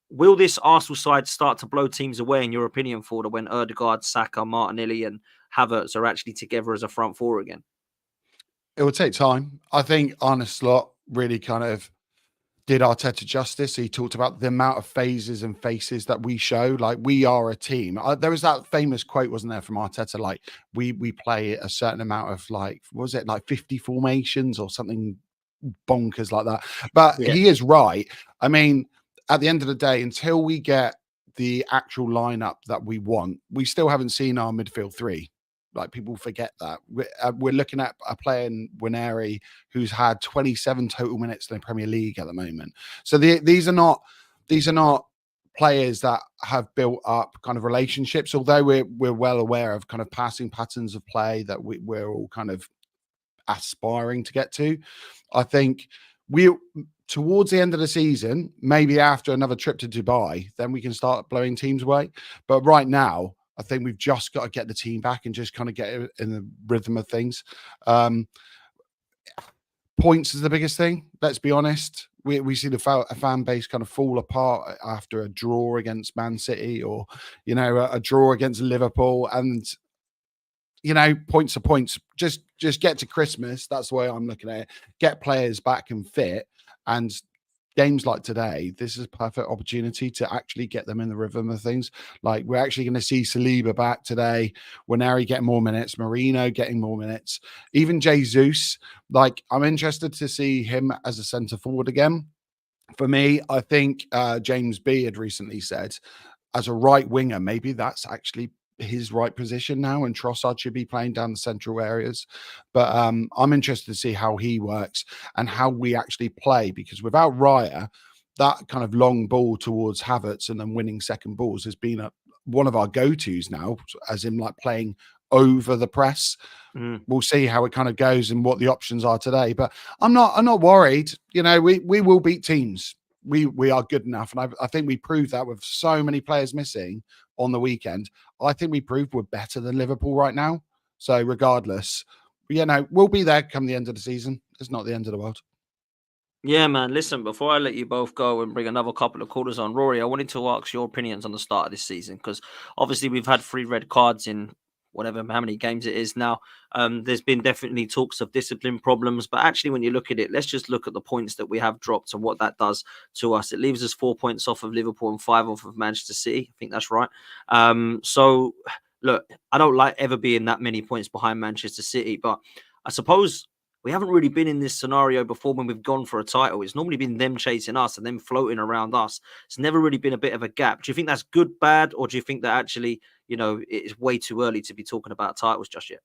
Will this Arsenal side start to blow teams away, in your opinion, Forder, when Odegaard, Saka, Martinelli and Havertz are actually together as a front four again? It will take time. I think Arne Slot really kind of did Arteta justice. He talked about the amount of phases and faces that we show. Like, we are a team. There was that famous quote, wasn't there, from Arteta? Like, we play a certain amount of, like, was it like 50 formations or something bonkers like that? But he is right. I mean, at the end of the day, until we get the actual lineup that we want, we still haven't seen our midfield three. Like, people forget that. We're looking at a player in Nwaneri who's had 27 total minutes in the Premier League at the moment. So these are not players that have built up kind of relationships, although we're well aware of kind of passing patterns of play that we're all kind of aspiring to get to. I think towards the end of the season, maybe after another trip to Dubai, then we can start blowing teams away. But right now, I think we've just got to get the team back and just kind of get in the rhythm of things. Points is the biggest thing. Let's be honest. We see the fan base kind of fall apart after a draw against Man City, or, you know, a draw against Liverpool. And, you know, points are points. Just get to Christmas. That's the way I'm looking at it. Get players back and fit. And games like today, this is a perfect opportunity to actually get them in the rhythm of things. Like, we're actually going to see Saliba back today, Nwaneri getting more minutes, Mourinho getting more minutes, even Jesus. Like, I'm interested to see him as a centre forward again. For me, I think James B had recently said, as a right winger, maybe that's actually his right position now, and Trossard should be playing down the central areas. But I'm interested to see how he works and how we actually play, because without Raya, that kind of long ball towards Havertz and then winning second balls has been one of our go-tos now, as in like playing over the press. We'll see how it kind of goes and what the options are today. But I'm not worried. You know, we will beat teams. We are good enough. And I think we proved that with so many players missing on the weekend. I think we proved we're better than Liverpool right now. So regardless, you know, we'll be there come the end of the season. It's not the end of the world. Yeah, man. Listen, before I let you both go and bring another couple of callers on, Rory, I wanted to ask your opinions on the start of this season, because obviously we've had 3 red cards in whatever, how many games it is now. There's been definitely talks of discipline problems, but actually when you look at it, let's just look at the points that we have dropped and what that does to us. It leaves us 4 points off of Liverpool and 5 off of Manchester City. I think that's right. So look, I don't like ever being that many points behind Manchester City, but I suppose we haven't really been in this scenario before when we've gone for a title. It's normally been them chasing us and them floating around us. It's never really been a bit of a gap. Do you think that's good, bad, or do you think that actually, you know, it's way too early to be talking about titles just yet?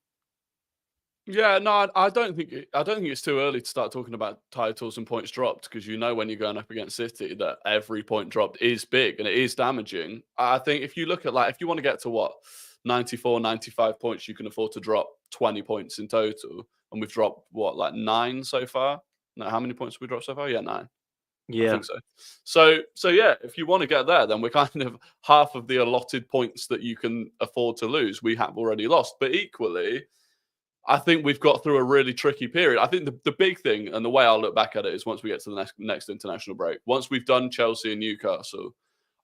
Yeah, no, I don't think it's too early to start talking about titles and points dropped, because you know when you're going up against City that every point dropped is big and it is damaging. I think if you look at, like, if you want to get to 94, 95 points, you can afford to drop 20 points in total. And we've dropped, 9 so far? No, how many points have we dropped so far? Yeah, 9. Yeah. I think so. So yeah, if you want to get there, then we're kind of half of the allotted points that you can afford to lose, we have already lost. But equally, I think we've got through a really tricky period. I think the big thing, and the way I'll look back at it, is once we get to the next international break, once we've done Chelsea and Newcastle,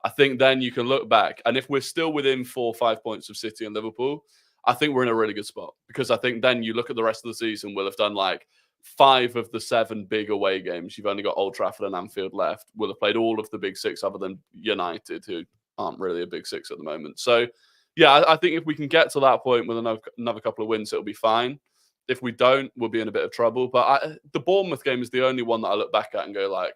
I think then you can look back, and if we're still within 4 or 5 points of City and Liverpool, I think we're in a really good spot, because I think then you look at the rest of the season, we'll have done like 5 of the 7 big away games. You've only got Old Trafford and Anfield left. We'll have played all of the big 6 other than United, who aren't really a big 6 at the moment. So yeah, I think if we can get to that point with another couple of wins, it'll be fine. If we don't, we'll be in a bit of trouble. But the Bournemouth game is the only one that I look back at and go, like,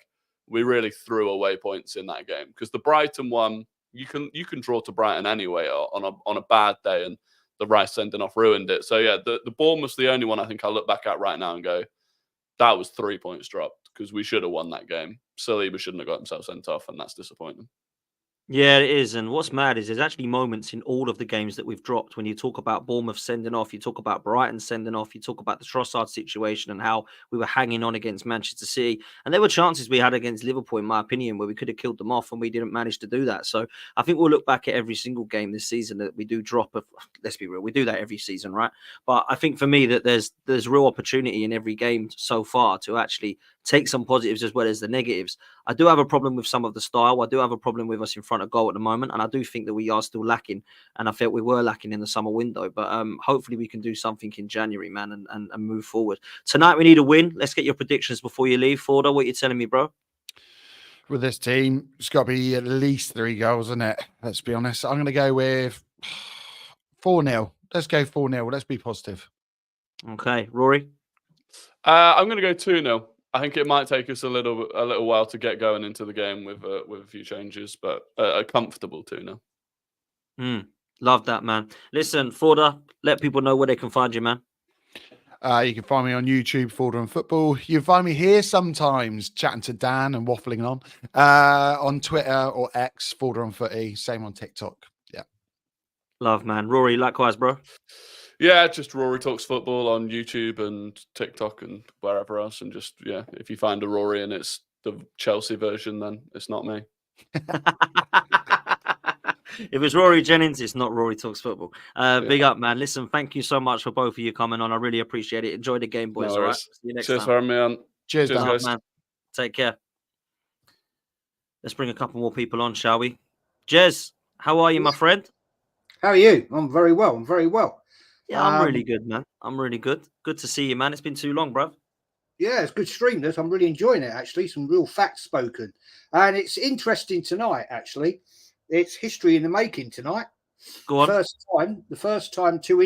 we really threw away points in that game. Because the Brighton one, you can draw to Brighton anyway on a bad day, and the Rice sending off ruined it. So yeah, the Bournemouth's the only one I think I look back at right now and go, that was 3 points dropped, because we should have won that game. Saliba shouldn't have got himself sent off, and that's disappointing. Yeah, it is. And what's mad is there's actually moments in all of the games that we've dropped. When you talk about Bournemouth sending off, you talk about Brighton sending off, you talk about the Trossard situation and how we were hanging on against Manchester City. And there were chances we had against Liverpool, in my opinion, where we could have killed them off, and we didn't manage to do that. So I think we'll look back at every single game this season that we do drop. Let's be real, we do that every season, right? But I think for me that there's real opportunity in every game so far to actually take some positives as well as the negatives. I do have a problem with some of the style. I do have a problem with us in front of goal at the moment. And I do think that we are still lacking. And I felt we were lacking in the summer window. But hopefully we can do something in January, man, and move forward. Tonight we need a win. Let's get your predictions before you leave. Forder, what are you telling me, bro? With this team, it's got to be at least 3 goals, isn't it? Let's be honest. I'm going to go with 4-0. Let's go 4-0. Let's be positive. Okay, Rory. I'm going to go 2-0. I think it might take us a little while to get going into the game with a few changes, but a comfortable 2-0. Love that, man. Listen, Forder, let people know where they can find you, man. You can find me on YouTube, Forder and Football. You can find me here sometimes chatting to Dan and waffling on Twitter or X, Forder on Footy. Same on TikTok. Yeah. Love, man. Rory, likewise, bro. Yeah, just Rory Talks Football on YouTube and TikTok and wherever else. And just, yeah, if you find a Rory and it's the Chelsea version, then it's not me. If it's Rory Jennings, it's not Rory Talks Football. Big up, man. Listen, thank you so much for both of you coming on. I really appreciate it. Enjoy the game, boys. All right. See you next Cheers time. for having me on. Cheers guys. Man. Take care. Let's bring a couple more people on, shall we? Jez, how are you, my friend? How are you? I'm very well. I'm very well. Yeah, I'm really good, man. I'm really good. Good to see you, man. It's been too long, bro. Yeah, it's good stream. This. I'm really enjoying it, actually. Some real facts spoken. And it's interesting tonight, actually. It's history in the making tonight. Go on. The first time two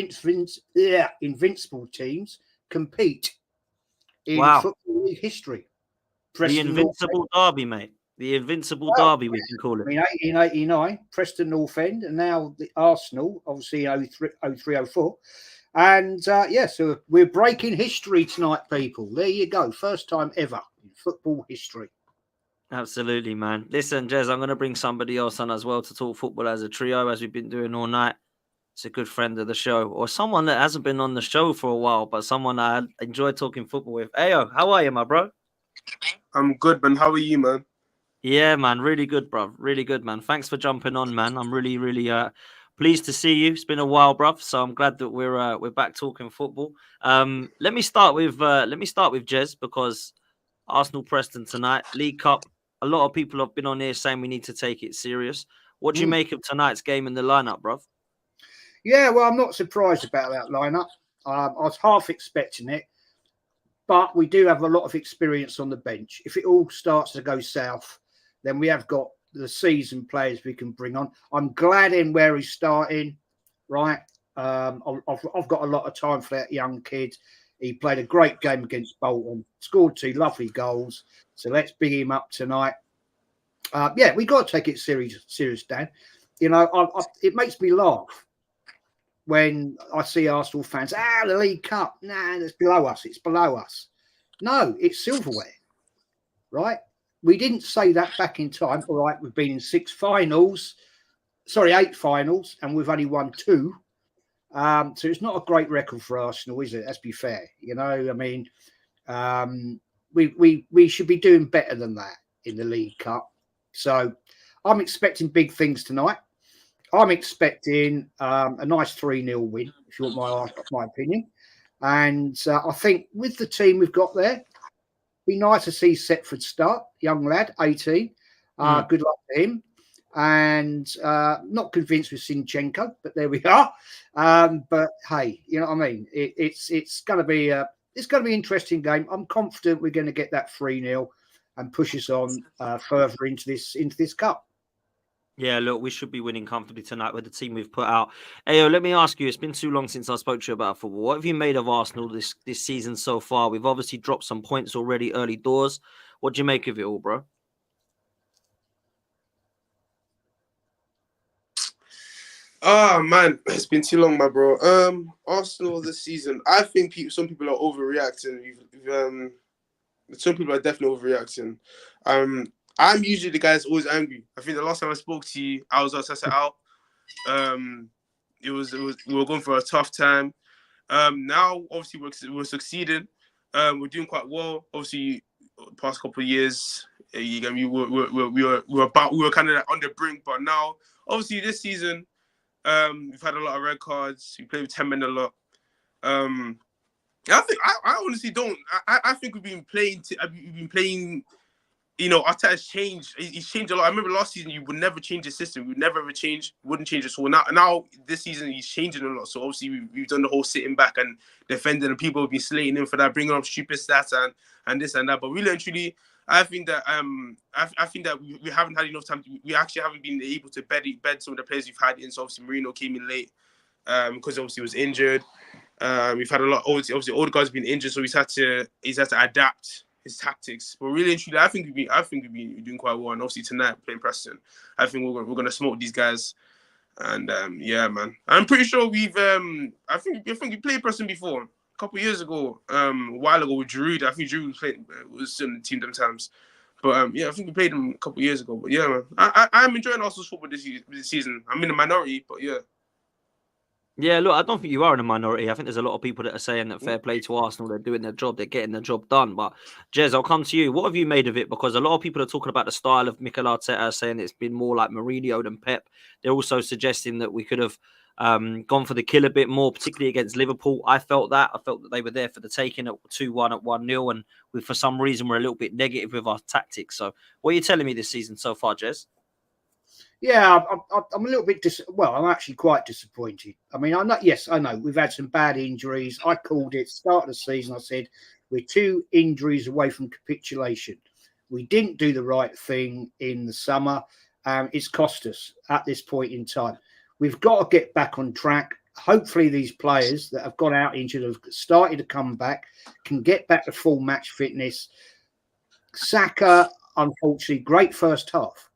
invincible teams compete in football league history. The Invincible Derby, mate. The Invincible Derby, we can call it. In 1889, Preston North End, and now the Arsenal, obviously 03-04. And so we're breaking history tonight, people. There you go. First time ever in football history. Absolutely, man. Listen, Jez, I'm going to bring somebody else on as well to talk football as a trio, as we've been doing all night. It's a good friend of the show, or someone that hasn't been on the show for a while, but someone I enjoy talking football with. Ayo, how are you, my bro? I'm good, man. How are you, man? Yeah, man. Really good, bro. Really good, man. Thanks for jumping on, man. I'm really, really pleased to see you. It's been a while, bruv. So I'm glad that we're back talking football. Let me start with Jez, because Arsenal Preston tonight, League Cup. A lot of people have been on here saying we need to take it serious. What do you make of tonight's game in the lineup, bruv? Yeah, well, I'm not surprised about that lineup. I was half expecting it, but we do have a lot of experience on the bench. If it all starts to go south, then we have got the seasoned players we can bring on. I'm glad in where he's starting, right? I've got a lot of time for that young kid. He played a great game against Bolton, scored 2 lovely goals. So let's big him up tonight. We got to take it serious, Dan. You know, it makes me laugh when I see Arsenal fans, the League Cup, it's below us. It's below us. No, it's silverware, right? We didn't say that back in time. All right, we've been in 8 finals, and we've only won 2. So it's not a great record for Arsenal, is it? Let's be fair. You know, I mean, we should be doing better than that in the League Cup. So I'm expecting big things tonight. I'm expecting a nice 3-0 win, if you want my opinion. And I think with the team we've got there, be nice to see Setford start, young lad, 18. Good luck to him. And not convinced with Zinchenko, but there we are. But hey, you know what I mean? It's going to be an interesting game. I'm confident we're going to get that 3-0 and push us on further into this cup. Yeah, look, we should be winning comfortably tonight with the team we've put out. Ayo, let me ask you, it's been too long since I spoke to you about football. What have you made of Arsenal this season so far? We've obviously dropped some points already early doors. What do you make of it all, bro? Oh, man, it's been too long, my bro. Arsenal this season, I think some people are overreacting. Some people are definitely overreacting. I'm usually the guy that's always angry. I think the last time I spoke to you, I was upset out. We were going for a tough time. Now, obviously, we're succeeding. We're doing quite well. Obviously, past couple of years, we were kind of on the brink, but now, obviously, this season, we've had a lot of red cards. We played with 10 men a lot. I honestly don't. I think we've been playing. You know, Arteta's changed. He's changed a lot. I remember last season, you would never change the system. We would never ever change. Wouldn't change it. So now this season, he's changing a lot. So obviously, we've done the whole sitting back and defending, and people have been slating him for that, bringing up stupid stats and this and that. But really and truly, I think that I think that we haven't had enough time. We actually haven't been able to bed some of the players we've had in. So obviously Mourinho came in late because obviously he was injured. We've had a lot. Obviously Odegaard's been injured, so he's had to adapt his tactics. But really and truly, I think we've been doing quite well. And obviously tonight playing Preston, I think we're gonna smoke these guys. And yeah, man, I'm pretty sure we've I think we played Preston before a couple of years ago, a while ago with Giroud. I think Giroud was still in the team them times. But yeah, I think we played him a couple of years ago. But yeah, man, I'm enjoying Arsenal's football this season. I'm in the minority, but yeah. Yeah, look, I don't think you are in a minority. I think there's a lot of people that are saying that fair play to Arsenal. They're doing their job. They're getting the job done. But, Jez, I'll come to you. What have you made of it? Because a lot of people are talking about the style of Mikel Arteta, saying it's been more like Mourinho than Pep. They're also suggesting that we could have gone for the kill a bit more, particularly against Liverpool. I felt that. I felt that they were there for the taking at 2-1 at 1-0. And for some reason, we're a little bit negative with our tactics. So what are you telling me this season so far, Jez? Yeah, I'm a little bit I'm actually quite disappointed. I mean, I know we've had some bad injuries. I called it start of the season. I said we're 2 injuries away from capitulation. We didn't do the right thing in the summer. It's cost us at this point in time. We've got to get back on track. Hopefully, these players that have gone out injured have started to come back, can get back to full match fitness. Saka, unfortunately, great first half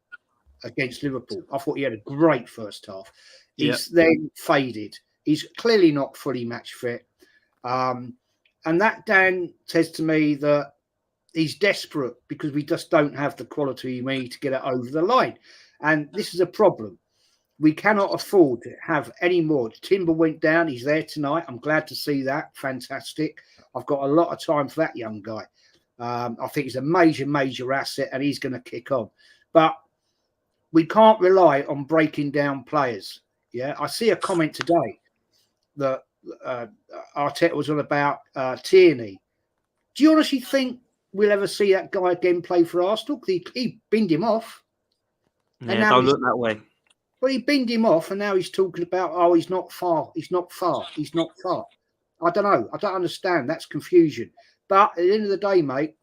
against Liverpool. I thought he had a great first half. He's then faded. He's clearly not fully match fit. And that, Dan, says to me that he's desperate because we just don't have the quality we need to get it over the line. And this is a problem. We cannot afford to have any more. Timber went down. He's there tonight. I'm glad to see that. Fantastic. I've got a lot of time for that young guy. I think he's a major, major asset and he's going to kick on. But we can't rely on breaking down players. Yeah, I see a comment today that Arteta was on about Tierney. Do you honestly think we'll ever see that guy again play for Arsenal? He binned him off. Yeah, don't look that way. Well, he binned him off, and now he's talking about, he's not far. He's not far. He's not far. I don't know. I don't understand. That's confusion. But at the end of the day, mate,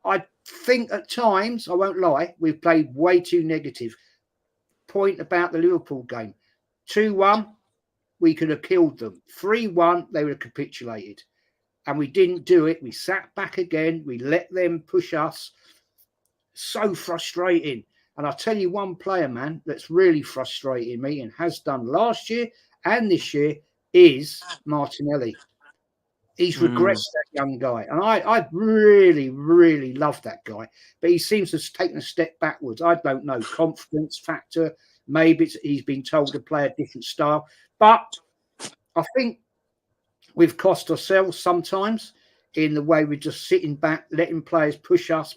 I think at times, I won't lie, we've played way too negative. Point about the Liverpool game. 2-1, we could have killed them. 3-1, they would have capitulated. And we didn't do it. We sat back again. We let them push us. So frustrating. And I'll tell you one player, man, that's really frustrating me and has done last year and this year is Martinelli. He's regressed, that young guy. And I really, really love that guy. But he seems to have taken a step backwards. I don't know. Confidence factor. Maybe he's been told to play a different style. But I think we've cost ourselves sometimes in the way we're just sitting back, letting players push us.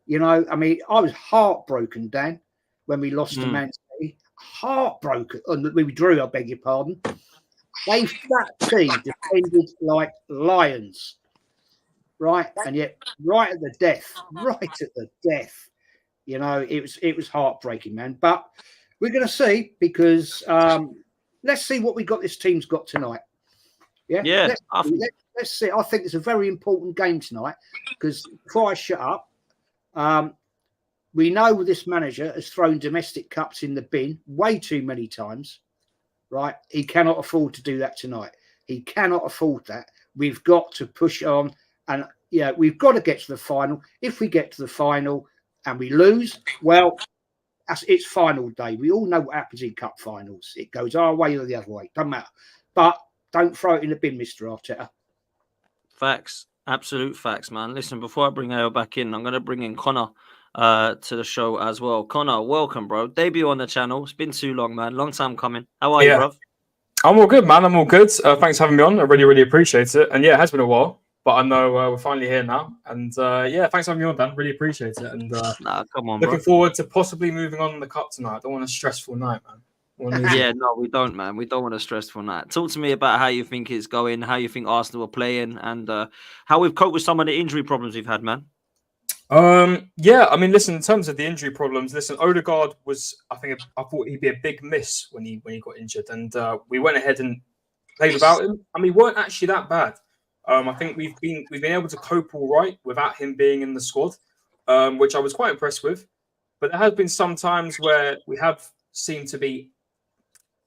You know, I mean, I was heartbroken, Dan, when we lost to Man City. Heartbroken. We drew, I beg your pardon. That team defended like lions, right? And yet, right at the death, you know, it was heartbreaking, man. But we're going to see because let's see what this team's got tonight. Yeah. Let's see. I think it's a very important game tonight because before I shut up, we know this manager has thrown domestic cups in the bin way too many times. Right, he cannot afford to do that tonight. He cannot afford that. We've got to push on, and we've got to get to the final. If we get to the final and we lose, well, it's final day. We all know what happens in cup finals. It goes our way or the other way. Doesn't matter. But don't throw it in the bin, Mr. Arteta. Facts, absolute facts, man. Listen, before I bring Ayo back in, I'm going to bring in Connor to the show as well. Connor, welcome, bro. Debut on the channel. It's been too long, man. Long time coming. How are you, bro? I'm all good, man. I'm all good. Thanks for having me on. I really, really appreciate it. And yeah, it has been a while, but I know we're finally here now. And yeah, thanks for having me on, Dan. Really appreciate it. And come on, looking forward to possibly moving on in the cup tonight. I don't want a stressful night, man. Yeah, no, we don't, man. We don't want a stressful night. Talk to me about how you think it's going, how you think Arsenal are playing, and how we've coped with some of the injury problems we've had, man. Yeah, I mean, listen, in terms of the injury problems, Odegaard was, I thought he'd be a big miss when he got injured, and we went ahead and played without him. I mean, we weren't actually that bad. I think we've been able to cope all right without him being in the squad, which I was quite impressed with. But there has been some times where we have seemed to be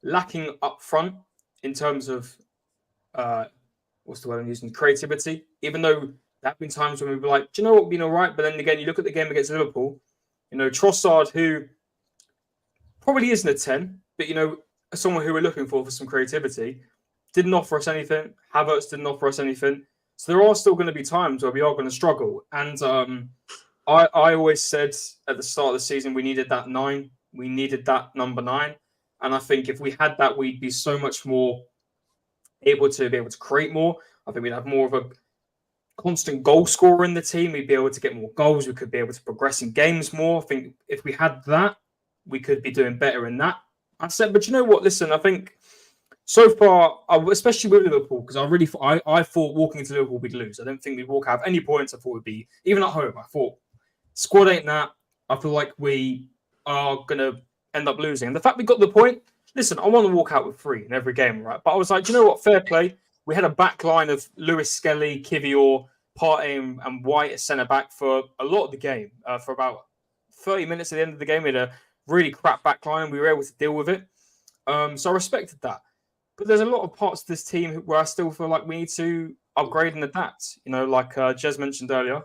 lacking up front in terms of what's the word I'm using? Creativity. Even though there have been times when we were like, do you know what, we've been all right? But then again, you look at the game against Liverpool, Trossard, who probably isn't a 10, but, someone who we're looking for some creativity, didn't offer us anything. Havertz didn't offer us anything. So there are still going to be times where we are going to struggle. And I always said at the start of the season, we needed that 9. We needed that number 9. And I think if we had that, we'd be so much more able to create more. I think we'd have more of a constant goal scorer in the team. We'd be able to get more goals. We could be able to progress in games more. I think if we had that, we could be doing better in that. I said, but you know what? Listen, I think so far, especially with Liverpool, because I thought walking into Liverpool we'd lose. I don't think we'd walk out of any points. I thought we'd be, even at home, I thought squad ain't that. I feel like we are going to end up losing. And the fact we got the point, listen, I want to walk out with 3 in every game, right? But I was like, do you know what? Fair play. We had a back line of Lewis Skelly, Kivior, Partey, and White as centre-back for a lot of the game. For about 30 minutes at the end of the game, we had a really crap back line. We were able to deal with it. So I respected that. But there's a lot of parts of this team where I still feel like we need to upgrade and adapt. Like Jez mentioned earlier,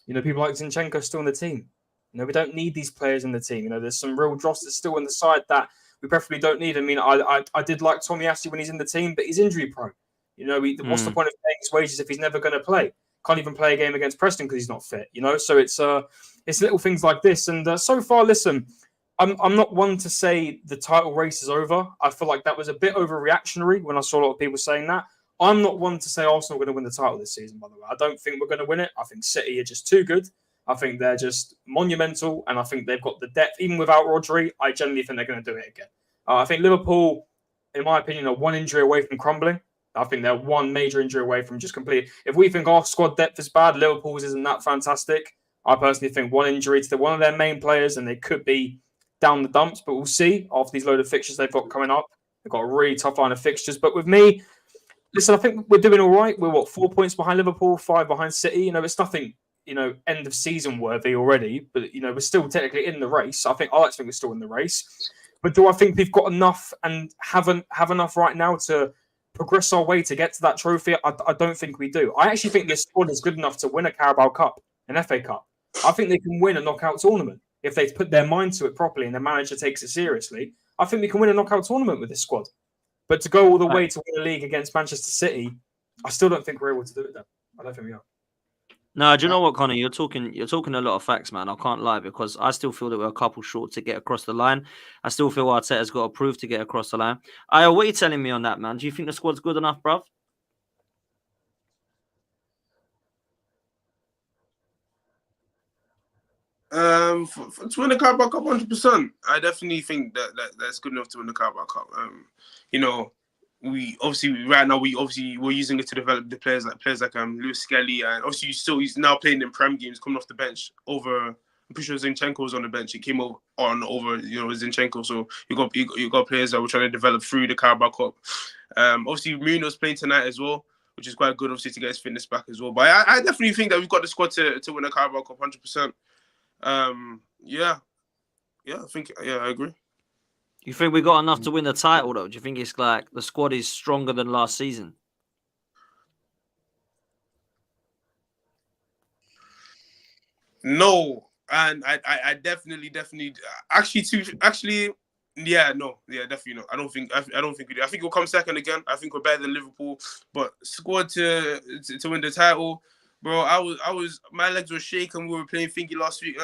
people like Zinchenko still in the team. We don't need these players in the team. There's some real dross that's still on the side that we preferably don't need. I mean, I did like Tomiyasu when he's in the team, but he's injury prone. What's the point of paying his wages if he's never going to play? Can't even play a game against Preston because he's not fit. So it's little things like this. And so far, listen, I'm not one to say the title race is over. I feel like that was a bit overreactionary when I saw a lot of people saying that. I'm not one to say Arsenal are going to win the title this season, by the way. I don't think we're going to win it. I think City are just too good. I think they're just monumental, and I think they've got the depth. Even without Rodri, I generally think they're going to do it again. I think Liverpool, in my opinion, are one injury away from crumbling. I think they're one major injury away from just completely. If we think our squad depth is bad, Liverpool's isn't that fantastic. I personally think one injury to one of their main players, and they could be down the dumps, but we'll see after these load of fixtures they've got coming up. They've got a really tough line of fixtures. But with me, listen, I think we're doing all right. We're 4 points behind Liverpool, 5 behind City. It's nothing, end of season worthy already, but we're still technically in the race. I like to think we're still in the race. But do I think we've got enough and have enough right now to progress our way to get to that trophy? I don't think we do. I actually think this squad is good enough to win a Carabao Cup, an FA Cup. I think they can win a knockout tournament if they put their mind to it properly and the manager takes it seriously. I think we can win a knockout tournament with this squad. But to go all the way to win a league against Manchester City, I still don't think we're able to do it then. I don't think we are. No, do you know what, Connor? You're talking a lot of facts, man. I can't lie, because I still feel that we're a couple short to get across the line. I still feel Arteta's got to prove to get across the line. What are you telling me on that, man? Do you think the squad's good enough, bruv? To win the Carabao Cup, 100%. I definitely think that's good enough to win the Carabao Cup. We obviously right now we're using it to develop the players like Lewis Skelly, and obviously he's now playing in Prem games, coming off the bench over. I'm pretty sure Zinchenko was on the bench. He came over Zinchenko. So you got players that we're trying to develop through the Carabao Cup. Obviously Mourinho's playing tonight as well, which is quite good, obviously, to get his fitness back as well. But I definitely think that we've got the squad to win the Carabao Cup, 100%. I agree. You think we got enough to win the title, though? Do you think it's like the squad is stronger than last season? No, and I definitely definitely not. I don't think we do. I think we'll come second again. I think we're better than Liverpool, but squad to win the title. Bro, my legs were shaking. We were playing Thingy last week,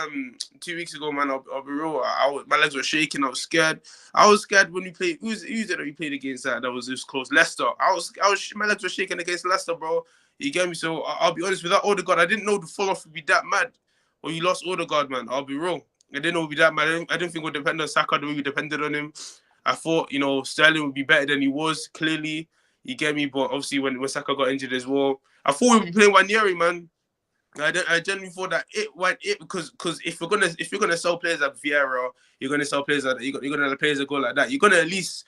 2 weeks ago, man. I'll be real. My legs were shaking. I was scared. I was scared when we played. Who's it that we played against that was this close? Leicester. My legs were shaking against Leicester, bro. You get me? So I'll be honest, without Odegaard, I didn't know the fall off would be that mad. When you lost Odegaard, man, I'll be real. I didn't know it would be that mad. I didn't think we'd depend on Saka the way we depended on him. I thought, Sterling would be better than he was, clearly. You get me? But obviously, when Saka got injured as well, I thought we'd be playing Nwaneri, man. I genuinely thought that because if you're gonna sell players like Vieira, you're gonna sell players like you're gonna have players that go like that. You're gonna at least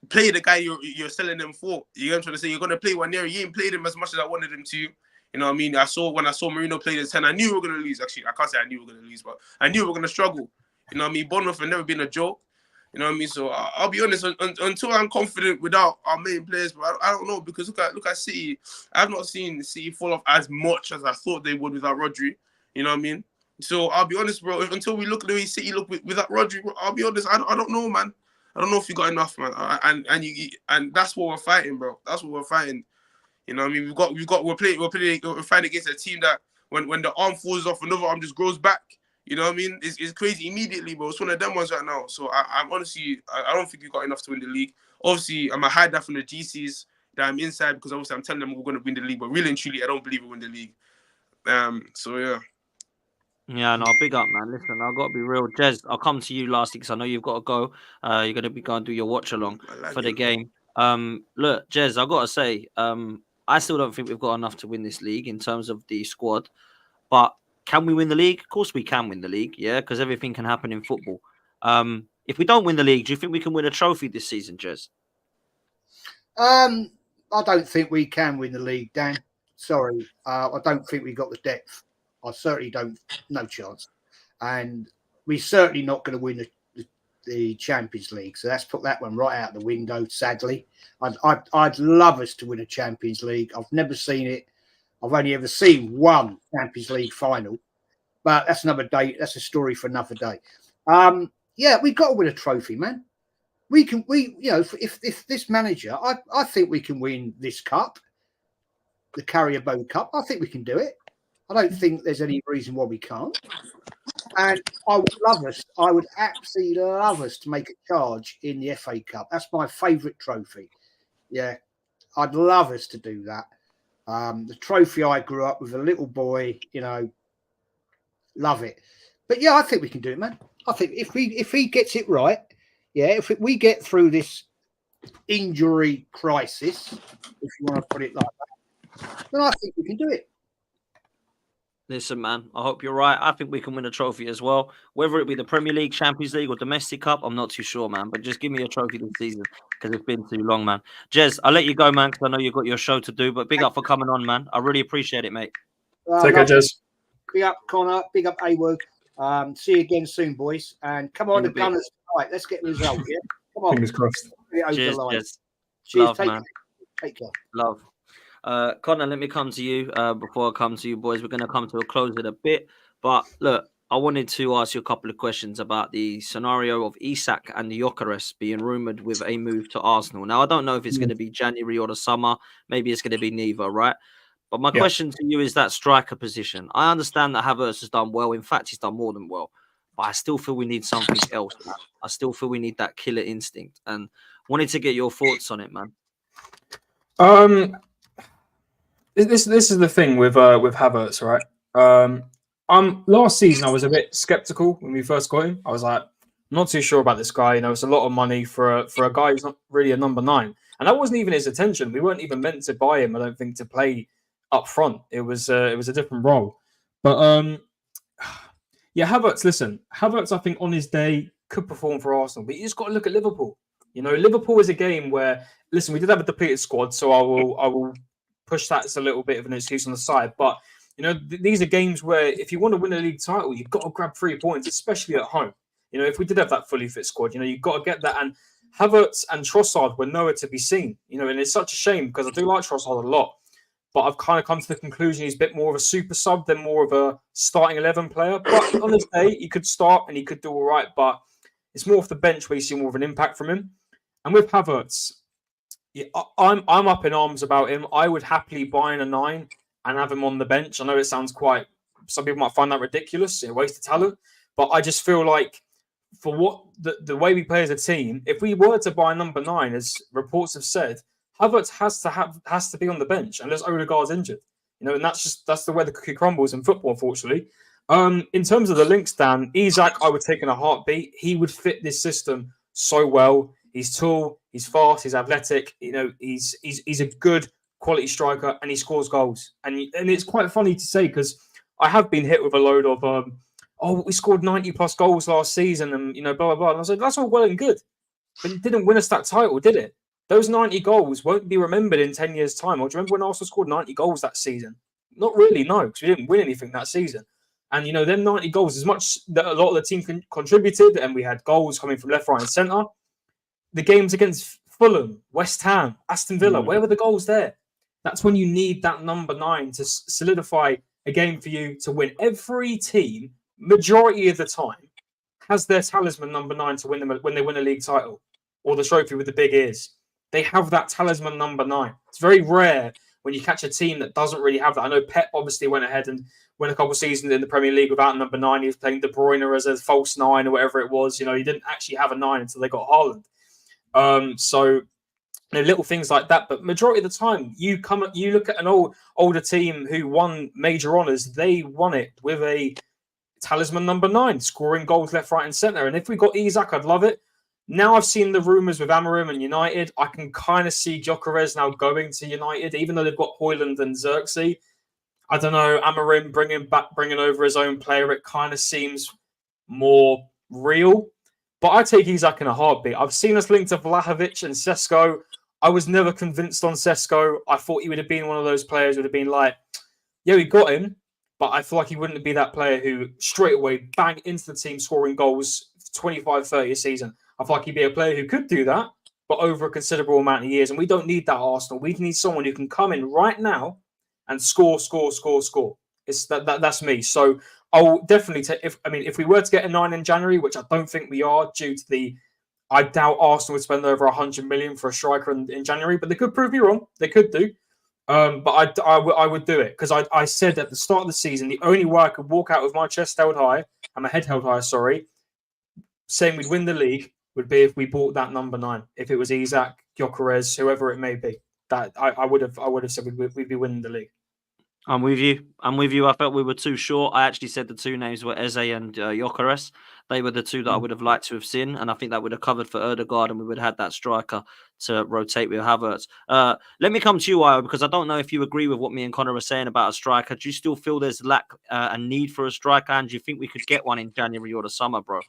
play the guy you're selling them for. You know what I'm trying to say? You're gonna play Nwaneri. You ain't played him as much as I wanted him to. You know what I mean? When I saw Mourinho play the 10, I knew we were gonna lose. Actually, I can't say I knew we were gonna lose, but I knew we were gonna struggle. You know what I mean? Bournemouth have never been a joke. You know what I mean? So I'll be honest. Until I'm confident without our main players, but I don't know, because look at City. I've not seen City fall off as much as I thought they would without Rodri. You know what I mean? So I'll be honest, bro. Until we look at the way City look without Rodri, bro, I'll be honest. I don't know, man. I don't know if you got enough, man. And that's what we're fighting, bro. That's what we're fighting. You know what I mean? We're fighting against a team that when the arm falls off, another arm just grows back. You know what I mean? It's crazy immediately, bro. It's one of them ones right now. So I'm honestly, I don't think we got enough to win the league. Obviously, I'm gonna hide that from the GCs that I'm inside, because obviously I'm telling them we're gonna win the league. But really and truly, I don't believe we win the league. So yeah. Yeah, no, big up, man. Listen, I've got to be real. Jez, I'll come to you lastly because I know you've got to go. You're going to be going to do your watch along for the game. Look, Jez, I've got to say, I still don't think we've got enough to win this league in terms of the squad. But can we win the league? Of course we can win the league, yeah, because everything can happen in football. If we don't win the league, do you think we can win a trophy this season, Jez? I don't think we can win the league, Dan. Sorry. I don't think we got the depth. I certainly don't. No chance. And we're certainly not going to win the Champions League. So let's put that one right out the window, sadly. I'd love us to win a Champions League. I've never seen it. I've only ever seen one Champions League final. But that's another day. That's a story for another day. Yeah, we've got to win a trophy, man. If this manager, I think we can win this cup, the Carabao Cup. I think we can do it. I don't think there's any reason why we can't. And I would absolutely love us to make a charge in the FA Cup. That's my favourite trophy. Yeah, I'd love us to do that. The trophy I grew up with, a little boy, love it. But yeah, I think we can do it, man. I think if he gets it right, yeah, if we get through this injury crisis, if you want to put it like that, then I think we can do it. Listen, man, I hope you're right. I think we can win a trophy as well. Whether it be the Premier League, Champions League, or Domestic Cup, I'm not too sure, man. But just give me a trophy this season because it's been too long, man. Jez, I'll let you go, man, because I know you've got your show to do. But big up for coming on, man. I really appreciate it, mate. Take care, Jez. Big up, Connor. Big up, Awood. See you again soon, boys. And come on, the Gunners. Right, let's get the result, yeah? Come on. Fingers crossed. Cheers, Jez. Cheers. Love, man. Take care. Love. Connor, let me come to you before I come to you, boys. We're going to come to a close in a bit. But look, I wanted to ask you a couple of questions about the scenario of Isak and Gyokeres being rumoured with a move to Arsenal. Now, I don't know if it's going to be January or the summer. Maybe it's going to be neither, right? But my question to you is that striker position. I understand that Havertz has done well. In fact, he's done more than well. But I still feel we need something else, man. I still feel we need that killer instinct. And wanted to get your thoughts on it, man. This is the thing with Havertz, right? Last season I was a bit skeptical when we first got him. I was like, not too sure about this guy. It's a lot of money for a guy who's not really a number 9, and that wasn't even his intention. We weren't even meant to buy him, I don't think, to play up front. It was a different role. But yeah, Havertz. Listen, Havertz, I think on his day could perform for Arsenal, but you just got to look at Liverpool. Liverpool is a game where, listen, we did have a depleted squad, so I will push that as a little bit of an excuse on the side. But, these are games where if you want to win a league title, you've got to grab 3 points, especially at home. If we did have that fully fit squad, you've got to get that. And Havertz and Trossard were nowhere to be seen, and it's such a shame because I do like Trossard a lot. But I've kind of come to the conclusion he's a bit more of a super sub than more of a starting 11 player. But on his day, he could start and he could do all right. But it's more off the bench where you see more of an impact from him. And with Havertz, yeah, I'm up in arms about him. I would happily buy in a 9 and have him on the bench. I know it sounds some people might find that ridiculous, a waste of talent. But I just feel like for what the way we play as a team, if we were to buy number 9, as reports have said, Havertz has to be on the bench unless Odegaard's injured. And that's the way the cookie crumbles in football, unfortunately. In terms of the links, Dan, Isak, I would take in a heartbeat. He would fit this system so well. He's tall, he's fast, he's athletic. He's a good quality striker, and he scores goals. And it's quite funny to say because I have been hit with a load of we scored 90 plus goals last season, and blah blah blah. And I was like, that's all well and good, but it didn't win us that title, did it? Those 90 goals won't be remembered in 10 years' time. Or do you remember when Arsenal scored 90 goals that season? Not really, no, because we didn't win anything that season. And, them 90 goals, as much that a lot of the team contributed, and we had goals coming from left, right, and centre, the games against Fulham, West Ham, Aston Villa, where were the goals there? That's when you need that number 9 to solidify a game for you to win. Every team, majority of the time, has their talisman number 9 to win them when they win a league title or the trophy with the big ears. They have that talisman number 9. It's very rare when you catch a team that doesn't really have that. I know Pep obviously went ahead and won a couple of seasons in the Premier League without number 9. He was playing De Bruyne as a false 9 or whatever it was. He didn't actually have a 9 until they got Haaland. So little things like that. But majority of the time, you look at an older team who won major honours. They won it with a talisman number 9, scoring goals left, right, and centre. And if we got Isak, I'd love it. Now I've seen the rumours with Amorim and United. I can kind of see Gyokeres now going to United, even though they've got Højlund and Xerxes. I don't know, Amorim bringing over his own player. It kind of seems more real. But I take Isak in a heartbeat. I've seen us linked to Vlahovic and Sesko. I was never convinced on Sesko. I thought he would have been one of those players who would have been like, yeah, we got him. But I feel like he wouldn't be that player who straight away bang into the team scoring goals 25, 30 a season. I feel like he'd be a player who could do that, but over a considerable amount of years. And we don't need that Arsenal. We need someone who can come in right now and score. That's me. So I'll definitely take. If we were to get a 9 in January, which I don't think we are, due to I doubt Arsenal would spend over 100 million for a striker in January, but they could prove me wrong. They could do. But I would do it because I said at the start of the season the only way I could walk out with my chest held high and my head held high, saying we'd win the league would be if we bought that number 9. If it was Isak, Gyokeres, whoever it may be, that I would have said we'd be winning the league. I'm with you. I felt we were too short. I actually said the two names were Eze and Gyokeres. They were the two that I would have liked to have seen, and I think that would have covered for Odegaard, and we would have had that striker to rotate with Havertz. Let me come to you, Io, because I don't know if you agree with what me and Connor were saying about a striker. Do you still feel there's a need for a striker, and do you think we could get one in January or the summer, bro?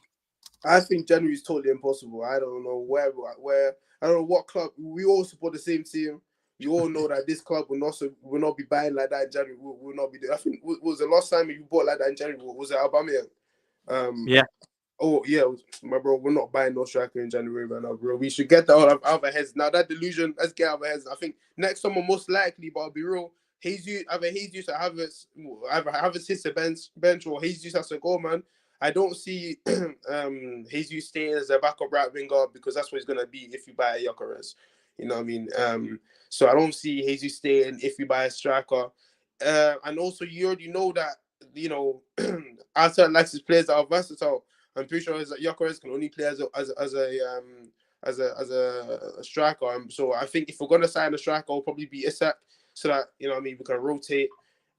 I think January is totally impossible. I don't know where I don't know what club. We all support the same team. You all know that this club will not be buying like that in January. Will not be there. I think was the last time you bought like that in January was it Aubameyang? Yeah. Oh yeah, my bro. We're not buying no striker in January right now, bro. We should get that out of our heads. Now that delusion, let's get out of our heads. I think next summer most likely, but I'll be real. Jesus or Havertz hits the bench, or Jesus has to go, man. I don't see Jesus staying as a backup right winger because that's what he's gonna be if you buy a Gyokeres. You know what I mean? So I don't see Jesus staying if you buy a striker. And also you already know that, Arteta likes his players that are versatile. I'm pretty sure that Gyokeres can only play as a striker. So I think if we're gonna sign a striker, it'll probably be Isak, so that we can rotate.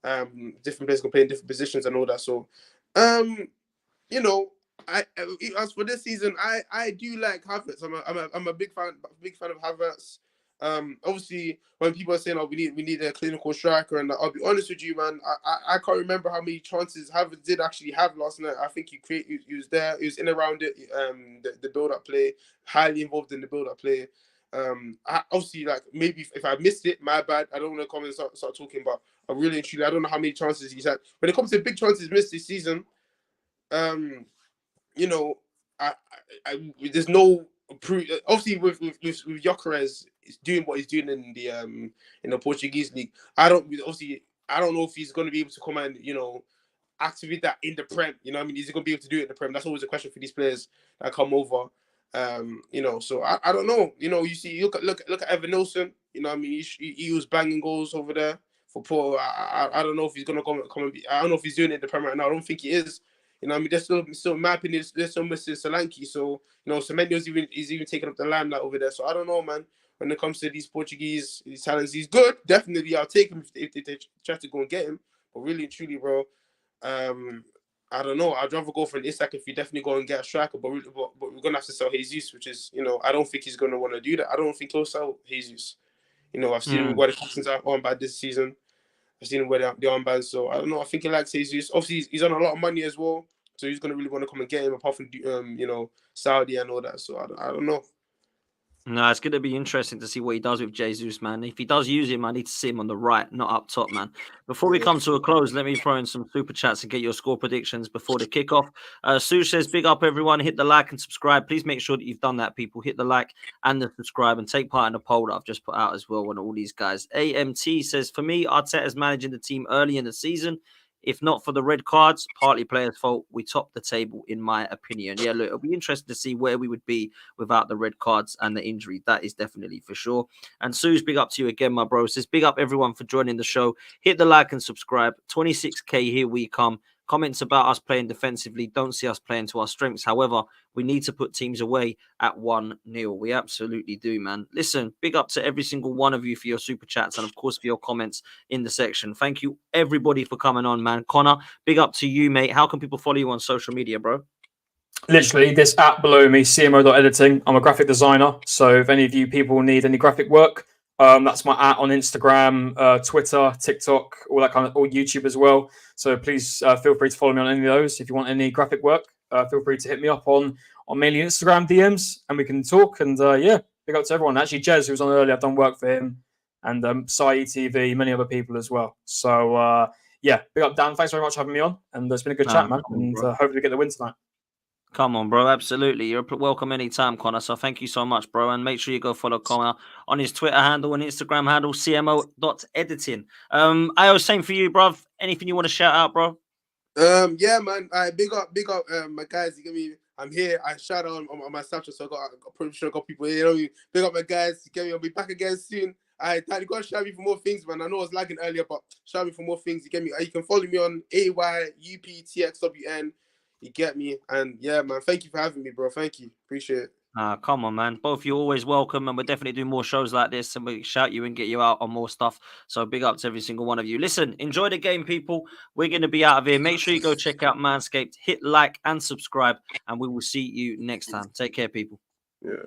Different players can play in different positions and all that. So as for this season, I do like Havertz. I'm a big fan of Havertz. Obviously, when people are saying, "Oh, we need a clinical striker," and I'll be honest with you, man, I can't remember how many chances Havertz did actually have last night. I think he was there, he was in around it, the build-up play, highly involved in the build-up play. Obviously, like maybe if I missed it, my bad. I don't want to come and start talking, but I really and truly, I don't know how many chances he's had. When it comes to big chances missed this season, there's no proof. Obviously, with Gyokeres, he's doing what he's doing in the Portuguese league. I don't know if he's going to be able to come and activate that in the Prem. Is he going to be able to do it in the Prem? That's always a question for these players that come over. So I don't know. You see, look at Evan Nilsson. He was banging goals over there for Porto. I don't know if he's going to come and be. I don't know if he's doing it in the Prem right now. I don't think he is. They're still in my opinion, they're still missing Solanke. So, Semenyo's even taking up the limelight over there. So I don't know, man. When it comes to these Portuguese, these talents, he's good. Definitely, I'll take him if they try to go and get him. But really and truly, bro, I don't know. I'd rather go for an Isak if you definitely go and get a striker. But we're gonna have to sell Jesus, which is, I don't think he's gonna want to do that. I don't think he'll sell Jesus. I've seen where the captains are on by this season. I've seen him wear the armband, so I don't know. I think he likes Jesus. Obviously, he's on a lot of money as well, so he's gonna really want to come and get him. Apart from Saudi and all that, so I don't know. No, it's going to be interesting to see what he does with Jesus, man. If he does use him, I need to see him on the right, not up top, man. Before we come to a close, let me throw in some super chats and get your score predictions before the kickoff. Sue says, big up, everyone. Hit the like and subscribe. Please make sure that you've done that, people. Hit the like and the subscribe and take part in the poll that I've just put out as well on all these guys. AMT says, for me, Arteta's managing the team early in the season. If not for the red cards, partly players' fault. We topped the table, in my opinion. Yeah, look, it'll be interesting to see where we would be without the red cards and the injury. That is definitely for sure. And Sue's, big up to you again, my bro. Says, big up everyone for joining the show. Hit the like and subscribe. 26K, here we come. Comments about us playing defensively. Don't see us playing to our strengths. However, we need to put teams away at 1-0. We absolutely do, man. Listen, big up to every single one of you for your super chats and, of course, for your comments in the section. Thank you, everybody, for coming on, man. Connor, big up to you, mate. How can people follow you on social media, bro? Literally, this app below me, cmo.editing. I'm a graphic designer. So if any of you people need any graphic work, that's my at on Instagram, Twitter, TikTok, all that kind of, or YouTube as well. So please feel free to follow me on any of those. If you want any graphic work, feel free to hit me up on mainly Instagram DMs and we can talk. And yeah, big up to everyone. Actually, Jez, who was on earlier, I've done work for him, and Sai TV, many other people as well. So yeah, big up Dan. Thanks very much for having me on. And it's been a good chat, man. And hopefully we get the win tonight. Come on, bro. Absolutely. You're welcome anytime, Connor. So thank you so much, bro. And make sure you go follow Connor on his Twitter handle and Instagram handle, cmo.editing. I was saying for you, bro. Anything you want to shout out, bro? Yeah, man. Big up, my guys. You get me? I'm here. I shout out on my Snapchat, so I got pretty sure I got people here. You know, big up my guys. You get me? I'll be back again soon. You got to shout me for more things, man. I know I was lagging earlier, but shout me for more things. You get me? You can follow me on AYUPTXWN. You get me? And yeah, man, thank you for having me, bro. Thank you. Appreciate it. Come on, man. Both of you always welcome, and we'll definitely do more shows like this, and we shout you and get you out on more stuff. So big up to every single one of you. Listen, enjoy the game, people. We're going to be out of here. Make sure you go check out Manscaped, hit like and subscribe, and we will see you next time. Take care, people. Yeah.